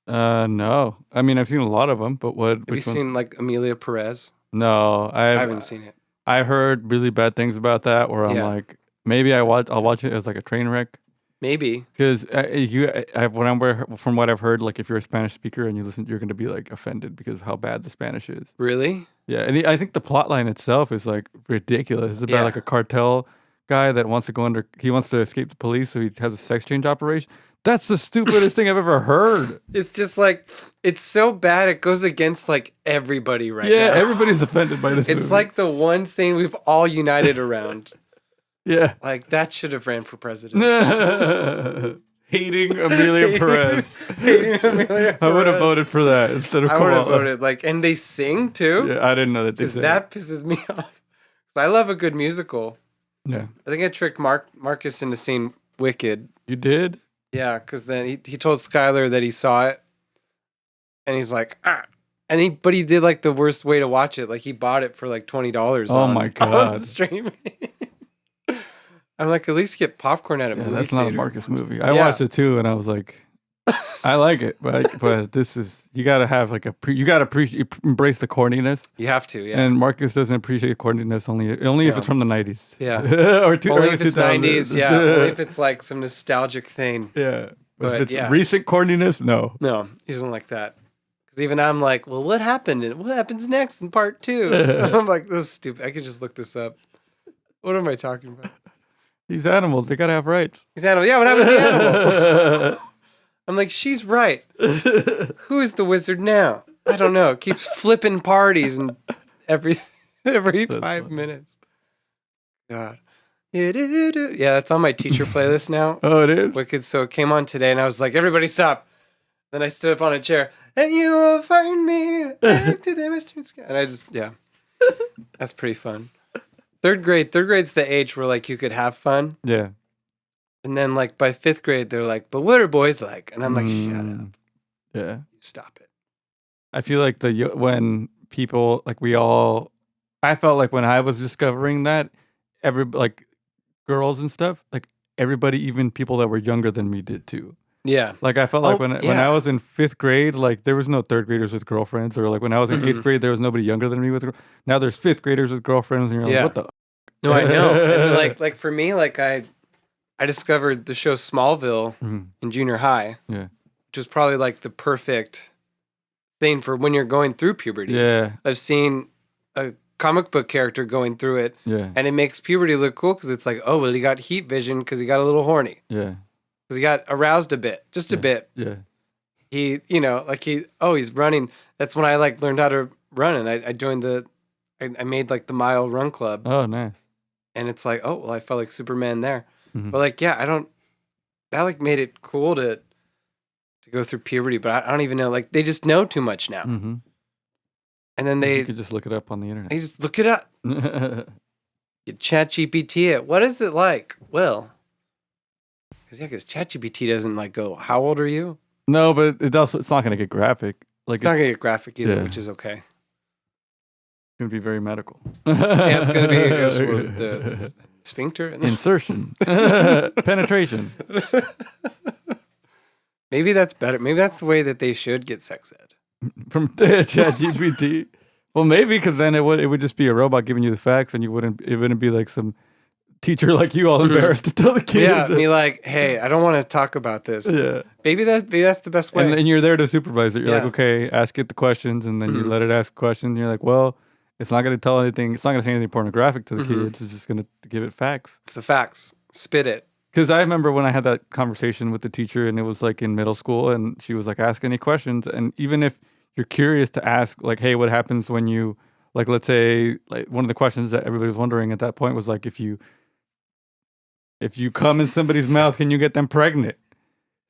[SPEAKER 2] No. I mean, I've seen a lot of them, but what?
[SPEAKER 1] Have you seen like Amelia Perez?
[SPEAKER 2] No,
[SPEAKER 1] I haven't seen it.
[SPEAKER 2] I heard really bad things about that. Where I'm like, Maybe I'll watch it as like a train wreck.
[SPEAKER 1] Maybe.
[SPEAKER 2] Because from what I've heard, like if you're a Spanish speaker and you listen, you're going to be like offended because of how bad the Spanish is.
[SPEAKER 1] Really?
[SPEAKER 2] Yeah, and I think the plot line itself is like ridiculous. It's about like a cartel guy that wants to he wants to escape the police, so he has a sex change operation. That's the stupidest thing I've ever heard.
[SPEAKER 1] It's just like, it's so bad it goes against like everybody now.
[SPEAKER 2] Yeah, everybody's offended by this.
[SPEAKER 1] It's like the one thing we've all united around.
[SPEAKER 2] Yeah.
[SPEAKER 1] Like that should have ran for president.
[SPEAKER 2] Hating Amelia Perez. I would have voted for that instead of Kamala.
[SPEAKER 1] I would have voted and they sing too.
[SPEAKER 2] Yeah, I didn't know that they sang.
[SPEAKER 1] That pisses me off. I love a good musical.
[SPEAKER 2] Yeah.
[SPEAKER 1] I think I tricked Marcus into seeing Wicked.
[SPEAKER 2] You did?
[SPEAKER 1] Yeah, because then he told Skylar that he saw it, and he's like, and but he did like the worst way to watch it. Like he bought it for like $20.
[SPEAKER 2] Oh my god!
[SPEAKER 1] On streaming. I'm like, at least get popcorn at a movie
[SPEAKER 2] that's
[SPEAKER 1] theater.
[SPEAKER 2] not a Marcus movie. I watched it too, and I was like, I like it, but this is, you gotta have like embrace the corniness.
[SPEAKER 1] You have to, yeah.
[SPEAKER 2] And Marcus doesn't appreciate corniness only if it's from the 90s.
[SPEAKER 1] Yeah.
[SPEAKER 2] Or
[SPEAKER 1] only if it's 90s, yeah. Only if it's like some nostalgic thing.
[SPEAKER 2] Yeah. But if it's recent corniness, no.
[SPEAKER 1] No, he doesn't like that. Because even I'm like, well, what happened? And what happens next in part 2? I'm like, this is stupid. I could just look this up. What am I talking about?
[SPEAKER 2] These animals, they gotta have rights.
[SPEAKER 1] These animals, yeah, what happened to the animal? I'm like, she's right. Who is the wizard now? I don't know. It keeps flipping parties and every 5 minutes. God. Yeah, that's on my teacher playlist now.
[SPEAKER 2] Oh, it is?
[SPEAKER 1] Wicked. So it came on today and I was like, everybody stop. Then I stood up on a chair and you will find me back to the western sky. And I just, that's pretty fun. Third grade's the age where like you could have fun.
[SPEAKER 2] Yeah.
[SPEAKER 1] And then like by 5th grade, they're like, but what are boys like? And I'm like, shut up.
[SPEAKER 2] Yeah.
[SPEAKER 1] Stop it.
[SPEAKER 2] I feel like when people, like I felt like when I was discovering that, girls and stuff, like everybody, even people that were younger than me did too.
[SPEAKER 1] Yeah.
[SPEAKER 2] Like I felt like when I was in 5th grade, like there was no 3rd graders with girlfriends, or like when I was in 8th grade, there was nobody younger than me with now there's 5th graders with girlfriends, and you're like, what the?
[SPEAKER 1] No, I know. And like for me, like I discovered the show Smallville in junior high.
[SPEAKER 2] Yeah.
[SPEAKER 1] Which was probably like the perfect thing for when you're going through puberty.
[SPEAKER 2] Yeah.
[SPEAKER 1] I've seen a comic book character going through it.
[SPEAKER 2] Yeah.
[SPEAKER 1] And it makes puberty look cool because it's like, oh, well, he got heat vision because he got a little horny.
[SPEAKER 2] Yeah.
[SPEAKER 1] Because he got aroused a bit, just a bit.
[SPEAKER 2] Yeah.
[SPEAKER 1] He, he's running. That's when I like learned how to run, and I joined I made like the mile run club.
[SPEAKER 2] Oh, nice.
[SPEAKER 1] And it's like, oh, well, I felt like Superman there. But like, that like made it cool to go through puberty, but I don't even know. Like, they just know too much now.
[SPEAKER 2] Mm-hmm.
[SPEAKER 1] And then
[SPEAKER 2] you could just look it up on the internet.
[SPEAKER 1] They just look it up. You ChatGPT it. What is it like? Well, because ChatGPT doesn't like go, how old are you?
[SPEAKER 2] No, but it's not going to get graphic. Like
[SPEAKER 1] it's not going to get graphic either, which is okay.
[SPEAKER 2] It's going to be very medical.
[SPEAKER 1] Yeah, it's going to be the sphincter.
[SPEAKER 2] Insertion. Penetration.
[SPEAKER 1] Maybe that's better. Maybe that's the way that they should get sex ed.
[SPEAKER 2] From ChatGPT. Well, maybe because then it would just be a robot giving you the facts, and it wouldn't be like some teacher like you all embarrassed to tell the kid.
[SPEAKER 1] Yeah, me like, hey, I don't want to talk about this. Yeah. Maybe that's the best way.
[SPEAKER 2] And you're there to supervise it. You're like, okay, ask it the questions, and then you let it ask questions. And you're like, well, it's not going to tell anything. It's not going to say anything pornographic to the kids. It's just going to give it facts.
[SPEAKER 1] It's the facts. Spit it.
[SPEAKER 2] Because I remember when I had that conversation with the teacher, and it was like in middle school, and she was like, ask any questions. And even if you're curious to ask, like, hey, what happens when you, like, let's say, like, one of the questions that everybody was wondering at that point was like, if you come in somebody's mouth, can you get them pregnant?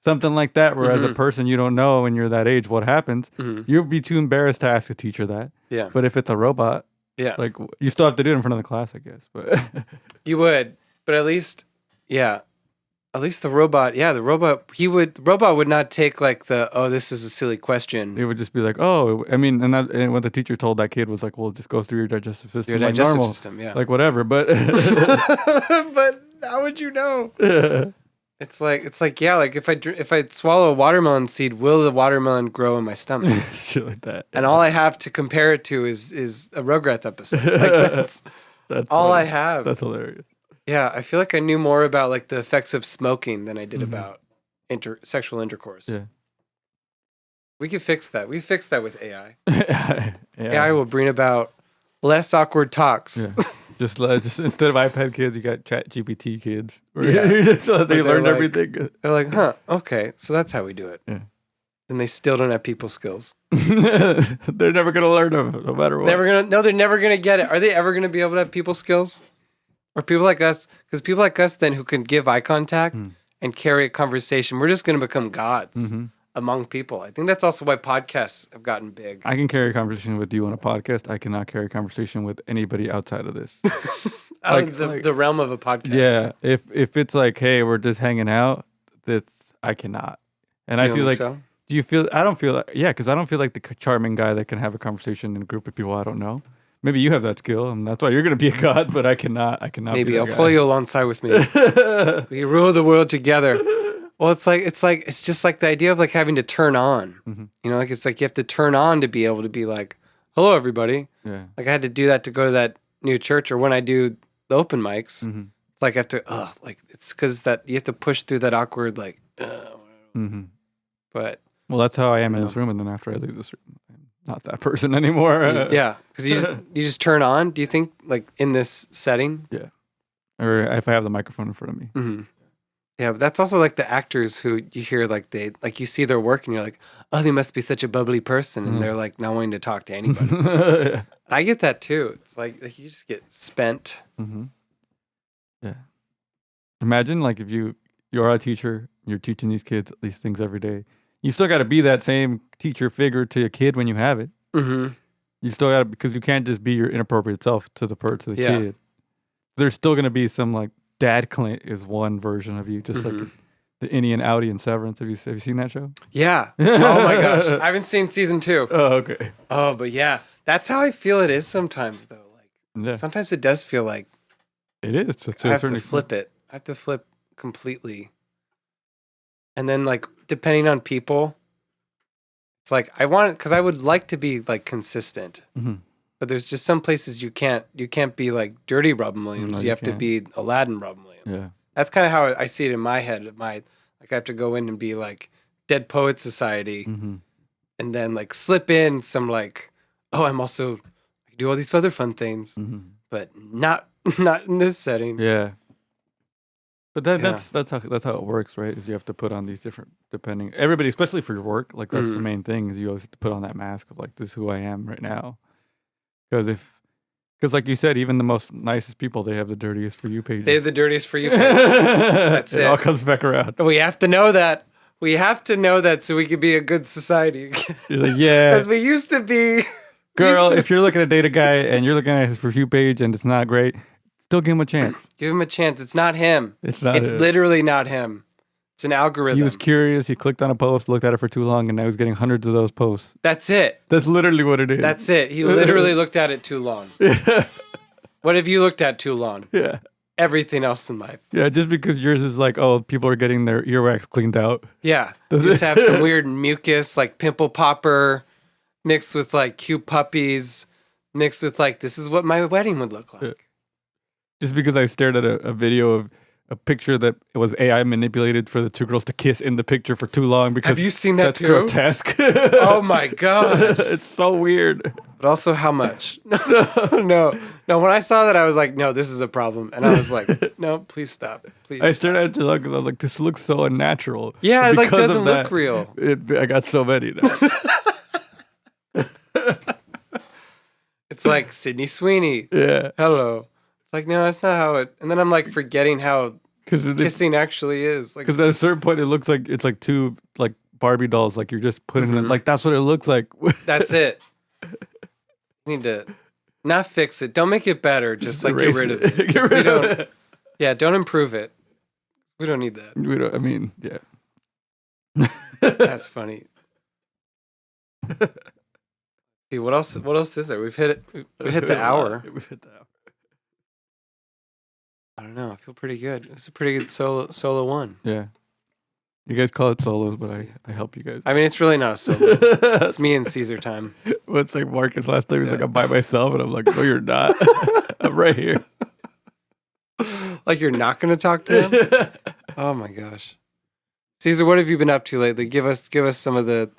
[SPEAKER 2] Something like that, where as a person, you don't know when you're that age what happens. You'll be too embarrassed to ask a teacher that.
[SPEAKER 1] Yeah.
[SPEAKER 2] But if it's a robot, like, you still have to do it in front of the class, I guess. But
[SPEAKER 1] you would. But at least the robot, the robot would not take like this is a silly question.
[SPEAKER 2] It would just be like, oh, I mean, and what the teacher told that kid was like, well, it just goes through your digestive system.
[SPEAKER 1] Your digestive system, yeah.
[SPEAKER 2] Like whatever, but.
[SPEAKER 1] But how would you know? Yeah. It's like if I swallow a watermelon seed, will the watermelon grow in my stomach?
[SPEAKER 2] Shit like that.
[SPEAKER 1] And all I have to compare it to is a Rugrats episode. Like that's all I have.
[SPEAKER 2] That's hilarious.
[SPEAKER 1] Yeah, I feel like I knew more about like the effects of smoking than I did
[SPEAKER 2] Mhm.
[SPEAKER 1] about sexual intercourse.
[SPEAKER 2] Yeah.
[SPEAKER 1] We could fix that. We fixed that with AI.
[SPEAKER 2] Yeah.
[SPEAKER 1] AI will bring about less awkward talks.
[SPEAKER 2] Yeah. Just instead of iPad kids, you got Chat GPT kids. Where
[SPEAKER 1] Yeah.
[SPEAKER 2] you just, they
[SPEAKER 1] they're
[SPEAKER 2] learned
[SPEAKER 1] like-
[SPEAKER 2] everything.
[SPEAKER 1] They're like, huh, okay, so that's how we do it.
[SPEAKER 2] Yeah.
[SPEAKER 1] And they still don't have people skills.
[SPEAKER 2] They're never gonna learn them, no matter what.
[SPEAKER 1] They're never gonna get it. Are they ever gonna be able to have people skills? Or people like us? Because people like us then who can give eye contact and carry a conversation, we're just gonna become gods among people. I think that's also why podcasts have gotten big.
[SPEAKER 2] I can carry a conversation with you on a podcast. I cannot carry a conversation with anybody outside of this.
[SPEAKER 1] Out of the realm of a podcast.
[SPEAKER 2] Yeah, if it's like, hey, we're just hanging out, I cannot. And I
[SPEAKER 1] You
[SPEAKER 2] feel
[SPEAKER 1] don't
[SPEAKER 2] like,
[SPEAKER 1] think so?
[SPEAKER 2] do you feel? I don't feel like, yeah, because I don't feel like the charming guy that can have a conversation in a group of people I don't know. Maybe you have that skill, and that's why you're gonna be a god. But I cannot.
[SPEAKER 1] Maybe
[SPEAKER 2] be that
[SPEAKER 1] I'll
[SPEAKER 2] guy.
[SPEAKER 1] pull you alongside with me. We rule the world together. Well, it's just like the idea of like having to turn on. You know, like it's like you have to turn on to be able to be like, hello, everybody.
[SPEAKER 2] Yeah.
[SPEAKER 1] Like I had to do that to go to that new church, or when I do the open mics, it's like I have to, like it's because that you have to push through that awkward, like, but
[SPEAKER 2] Well, that's how I am in this room, and then after I leave this room, I'm not that person anymore.
[SPEAKER 1] yeah, because you just turn on. Do you think like in this setting?
[SPEAKER 2] Yeah. Or if I have the microphone in front of me.
[SPEAKER 1] Yeah, but that's also like the actors who you hear like you see their work and you're like, oh, they must be such a bubbly person, and they're like not wanting to talk to anybody.
[SPEAKER 2] Yeah.
[SPEAKER 1] I get that too. It's like you just get spent.
[SPEAKER 2] Yeah. Imagine like if you're a teacher, you're teaching these kids these things every day. You still got to be that same teacher figure to a kid when you have it. You still got to, because you can't just be your inappropriate self to the kid. There's still going to be some like Dad Clint is one version of you, just like the Innie and Outie and Severance. Have you seen that show?
[SPEAKER 1] Yeah. Oh my gosh, I haven't seen season 2.
[SPEAKER 2] Oh, okay.
[SPEAKER 1] Oh, but yeah, that's how I feel it is sometimes though. Like sometimes it does feel like
[SPEAKER 2] it is.
[SPEAKER 1] I have to flip it. I have to flip completely. And then like depending on people, it's like I want it because I would like to be like consistent. But there's just some places you can't be like dirty Robin Williams.
[SPEAKER 2] No,
[SPEAKER 1] you have to be Aladdin Robin Williams.
[SPEAKER 2] Yeah.
[SPEAKER 1] That's kind of how I see it in my head. Like I have to go in and be like Dead Poet Society, and then like slip in some like, oh, I'm also I can do all these other fun things, but not in this setting.
[SPEAKER 2] Yeah. But that's how it works, right? Is you have to put on these different everybody, especially for your work. Like that's the main thing is you always have to put on that mask of like this is who I am right now. Because like you said, even the most nicest people, they have the dirtiest For You pages.
[SPEAKER 1] They have the dirtiest For You page. That's it.
[SPEAKER 2] It all comes back around.
[SPEAKER 1] We have to know that. We have to know that so we can be a good society.
[SPEAKER 2] You're like, yeah.
[SPEAKER 1] As we used to be.
[SPEAKER 2] Girl, if you're looking to date a guy and you're looking at his For You page and it's not great, still give him a chance.
[SPEAKER 1] Give him a chance. It's not him.
[SPEAKER 2] It's not
[SPEAKER 1] It's
[SPEAKER 2] him.
[SPEAKER 1] literally not him. It's an algorithm.
[SPEAKER 2] He was curious. He clicked on a post, looked at it for too long, and now he's getting hundreds of those posts.
[SPEAKER 1] That's it.
[SPEAKER 2] That's literally what it is.
[SPEAKER 1] That's it. He literally looked at it too long.
[SPEAKER 2] Yeah.
[SPEAKER 1] What have you looked at too long?
[SPEAKER 2] Yeah.
[SPEAKER 1] Everything else in life.
[SPEAKER 2] Yeah, just because yours is like, oh, people are getting their earwax cleaned out.
[SPEAKER 1] Yeah.
[SPEAKER 2] Does
[SPEAKER 1] You just
[SPEAKER 2] it?
[SPEAKER 1] have some weird mucus, like pimple popper, mixed with like cute puppies, mixed with like, this is what my wedding would look like.
[SPEAKER 2] Yeah. Just because I stared at a video of a picture that it was AI manipulated for the two girls to kiss in the picture for too long because
[SPEAKER 1] Have you seen that
[SPEAKER 2] that's
[SPEAKER 1] too?
[SPEAKER 2] grotesque.
[SPEAKER 1] Oh my God.
[SPEAKER 2] It's so weird.
[SPEAKER 1] But also how much? No. When I saw that, I was like, no, this is a problem. And I was like, no, please stop. Please.
[SPEAKER 2] I stared at it too long because I was like, this looks so unnatural.
[SPEAKER 1] Yeah, it like
[SPEAKER 2] Because
[SPEAKER 1] doesn't
[SPEAKER 2] of
[SPEAKER 1] look
[SPEAKER 2] that,
[SPEAKER 1] real.
[SPEAKER 2] I got so many now.
[SPEAKER 1] It's like Sydney Sweeney.
[SPEAKER 2] Yeah.
[SPEAKER 1] Hello. It's like, no, that's not how it. And then I'm like forgetting how
[SPEAKER 2] Because
[SPEAKER 1] kissing actually is. Like,
[SPEAKER 2] at a certain point, it looks like it's like two like Barbie dolls. Like you're just putting them like that's what it looks like.
[SPEAKER 1] that's it. You need to not fix it. Don't make it better. Just like get
[SPEAKER 2] erase
[SPEAKER 1] rid of
[SPEAKER 2] it.
[SPEAKER 1] it.
[SPEAKER 2] Get
[SPEAKER 1] 'Cause we
[SPEAKER 2] rid of
[SPEAKER 1] don't.
[SPEAKER 2] it.
[SPEAKER 1] Yeah, don't improve it. We don't need that.
[SPEAKER 2] We don't. I mean, yeah.
[SPEAKER 1] That's funny. See, what else? What else is there? We've hit it. We hit the hour.
[SPEAKER 2] We've hit the hour.
[SPEAKER 1] I don't know. I feel pretty good. It's a pretty good solo one.
[SPEAKER 2] Yeah. You guys call it solos, but I help you guys.
[SPEAKER 1] I mean, it's really not a solo. It's me and Caesar time.
[SPEAKER 2] Well, it's like Marcus last time. He's like, I'm by myself. And I'm like, no, you're not. I'm right here.
[SPEAKER 1] Like you're not going to talk to him? Oh my gosh. Caesar, what have you been up to lately? Give us some of the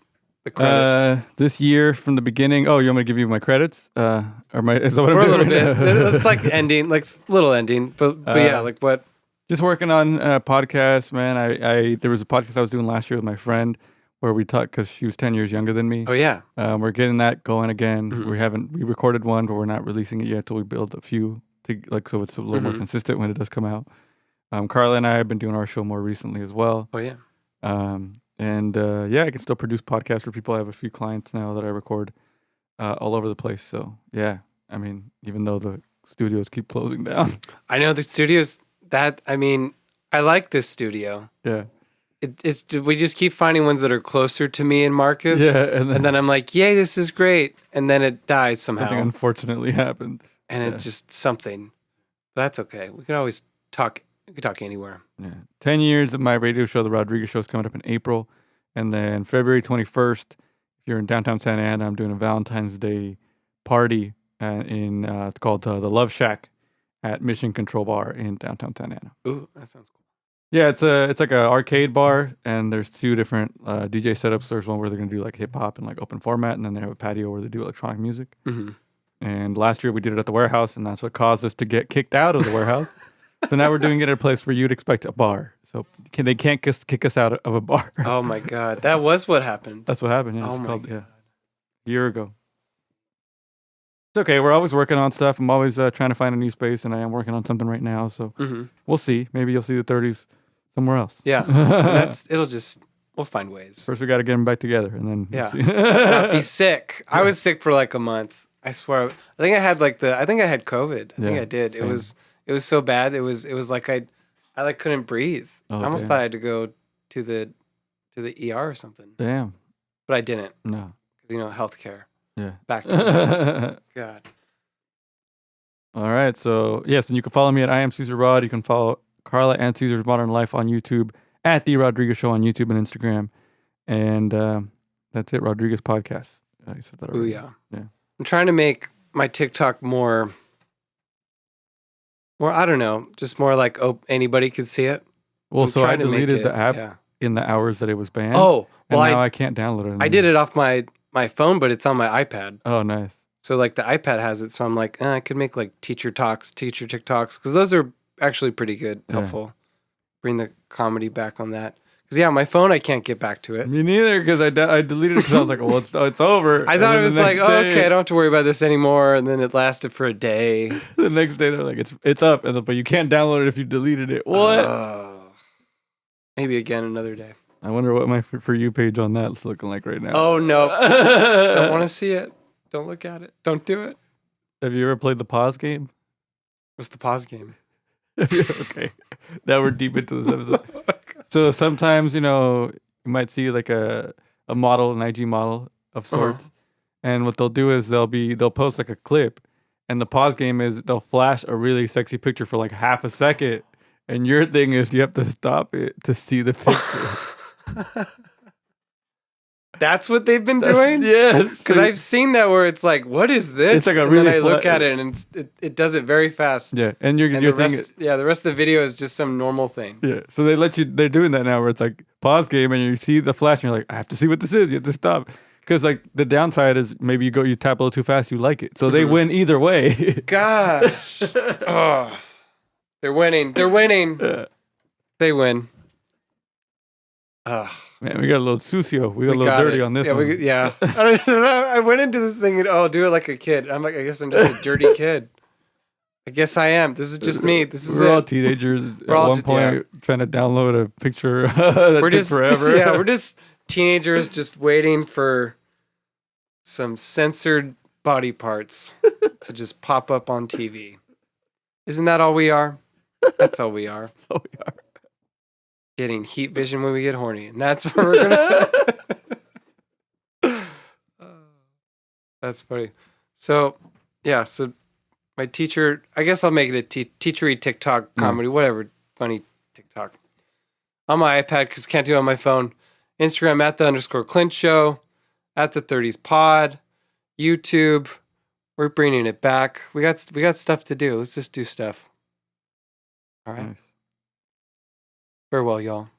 [SPEAKER 1] credits.
[SPEAKER 2] This year from the beginning. Oh, you want me to give you my credits? Or my? Is that what I'm doing?
[SPEAKER 1] A little bit. It's like ending, like little ending. But yeah, like what?
[SPEAKER 2] Just working on podcasts, man. I there was a podcast I was doing last year with my friend where we talked because she was 10 years younger than me.
[SPEAKER 1] Oh yeah.
[SPEAKER 2] We're getting that going again.
[SPEAKER 1] Mm-hmm.
[SPEAKER 2] We recorded one, but we're not releasing it yet till we build a few so it's a little more consistent when it does come out. Carla and I have been doing our show more recently as well.
[SPEAKER 1] Oh yeah.
[SPEAKER 2] I can still produce podcasts for people. I have a few clients now that I record all over the place. So yeah, I mean, even though the studios keep closing down.
[SPEAKER 1] I know the studios I like this studio.
[SPEAKER 2] Yeah.
[SPEAKER 1] We just keep finding ones that are closer to me and Marcus.
[SPEAKER 2] Yeah.
[SPEAKER 1] And then I'm like, yay, this is great. And then it dies somehow.
[SPEAKER 2] Something unfortunately happens.
[SPEAKER 1] And it's just something. But that's okay. We can always talk. We can talk anywhere.
[SPEAKER 2] Yeah. 10 years of my radio show, The Rodriguez Show, is coming up in April. And then February 21st, if you're in downtown Santa Ana, I'm doing a Valentine's Day party it's called the Love Shack at Mission Control Bar in downtown Santa Ana.
[SPEAKER 1] Ooh, that sounds cool.
[SPEAKER 2] Yeah, it's like an arcade bar, and there's two different DJ setups. There's one where they're gonna do like hip hop and like open format, and then they have a patio where they do electronic music.
[SPEAKER 1] Mm-hmm.
[SPEAKER 2] And last year we did it at the warehouse, and that's what caused us to get kicked out of the warehouse. So now we're doing it at a place where you'd expect a bar. So they can't kick us out of a bar.
[SPEAKER 1] Oh my God, that was what happened.
[SPEAKER 2] That's what happened. Yeah,
[SPEAKER 1] oh my God.
[SPEAKER 2] Yeah, a year ago. It's okay. We're always working on stuff. I'm always trying to find a new space, and I am working on something right now. So we'll see. Maybe you'll see the 30s somewhere else.
[SPEAKER 1] Yeah, we'll find ways.
[SPEAKER 2] First, we got to get them back together, and then
[SPEAKER 1] yeah,
[SPEAKER 2] we'll see.
[SPEAKER 1] not be sick. I was sick for like a month. I swear. I think I had COVID. I think I did. Same. It was so bad. It was like I like couldn't breathe. I almost thought I had to go to the ER or something.
[SPEAKER 2] Damn.
[SPEAKER 1] But I didn't.
[SPEAKER 2] No.
[SPEAKER 1] Because healthcare.
[SPEAKER 2] Yeah.
[SPEAKER 1] Back to God.
[SPEAKER 2] All right. So yes, and you can follow me at I am Caesar Rod. You can follow Carla and Caesar's Modern Life on YouTube at The Rodriguez Show on YouTube and Instagram. And that's it. Rodriguez Podcast. I said that already.
[SPEAKER 1] Ooh, yeah. I'm trying to make my TikTok more, I don't know, just more like anybody could see it.
[SPEAKER 2] Well, so I deleted the app in the hours that it was banned. Oh, well, now I can't download it anymore.
[SPEAKER 1] I did it off my phone, but it's on my iPad.
[SPEAKER 2] Oh, nice.
[SPEAKER 1] So like the iPad has it, so I'm like, I could make like teacher TikToks, because those are actually pretty good, helpful. Bring the comedy back on that. Because my phone, I can't get back to it.
[SPEAKER 2] Me neither, because I deleted it because I was like, well, it's over.
[SPEAKER 1] I thought it was like, okay, I don't have to worry about this anymore. And then it lasted for a day.
[SPEAKER 2] The next day, they're like, it's up, but you can't download it if you deleted it. What?
[SPEAKER 1] Maybe again another day.
[SPEAKER 2] I wonder what my For You page on that's looking like right now.
[SPEAKER 1] Oh, no. Don't want to see it. Don't look at it. Don't do it.
[SPEAKER 2] Have you ever played the pause game?
[SPEAKER 1] What's the pause game?
[SPEAKER 2] Okay. Now we're deep into this episode. So sometimes, you might see like a model, an IG model of sorts. And what they'll do is they'll post like a clip. And the pause game is they'll flash a really sexy picture for like half a second. And your thing is you have to stop it to see the picture.
[SPEAKER 1] That's what they've been doing?
[SPEAKER 2] Yes.
[SPEAKER 1] Because I've seen that where it's like, what is this?
[SPEAKER 2] It's like a
[SPEAKER 1] and
[SPEAKER 2] really
[SPEAKER 1] then I look at it and it does it very fast.
[SPEAKER 2] Yeah. And your thing
[SPEAKER 1] the rest of the video is just some normal thing.
[SPEAKER 2] Yeah. So they're doing that now where it's like pause game and you see the flash and you're like, I have to see what this is. You have to stop. Because like the downside is maybe you tap a little too fast, you like it. So they win either way.
[SPEAKER 1] Gosh. They're winning. They're winning. They win.
[SPEAKER 2] Man, we got a little sucio. We got a little dirty on this one.
[SPEAKER 1] I went into this thing and do it like a kid. I'm like, I guess I'm just a dirty kid. I guess I am. This is just me.
[SPEAKER 2] We're all teenagers at one point trying to download a picture that took forever.
[SPEAKER 1] Yeah, we're just teenagers just waiting for some censored body parts to just pop up on TV. Isn't that all we are? That's all we are.
[SPEAKER 2] That's all we are.
[SPEAKER 1] Getting heat vision when we get horny. And that's what we're going to... That's funny. So, so my teacher... I guess I'll make it a teachery TikTok comedy, whatever. Funny TikTok. On my iPad, because can't do it on my phone. Instagram, @the_Clint Show. @the30s pod. YouTube. We're bringing it back. We got stuff to do. Let's just do stuff. All right.
[SPEAKER 2] Nice.
[SPEAKER 1] Farewell, y'all.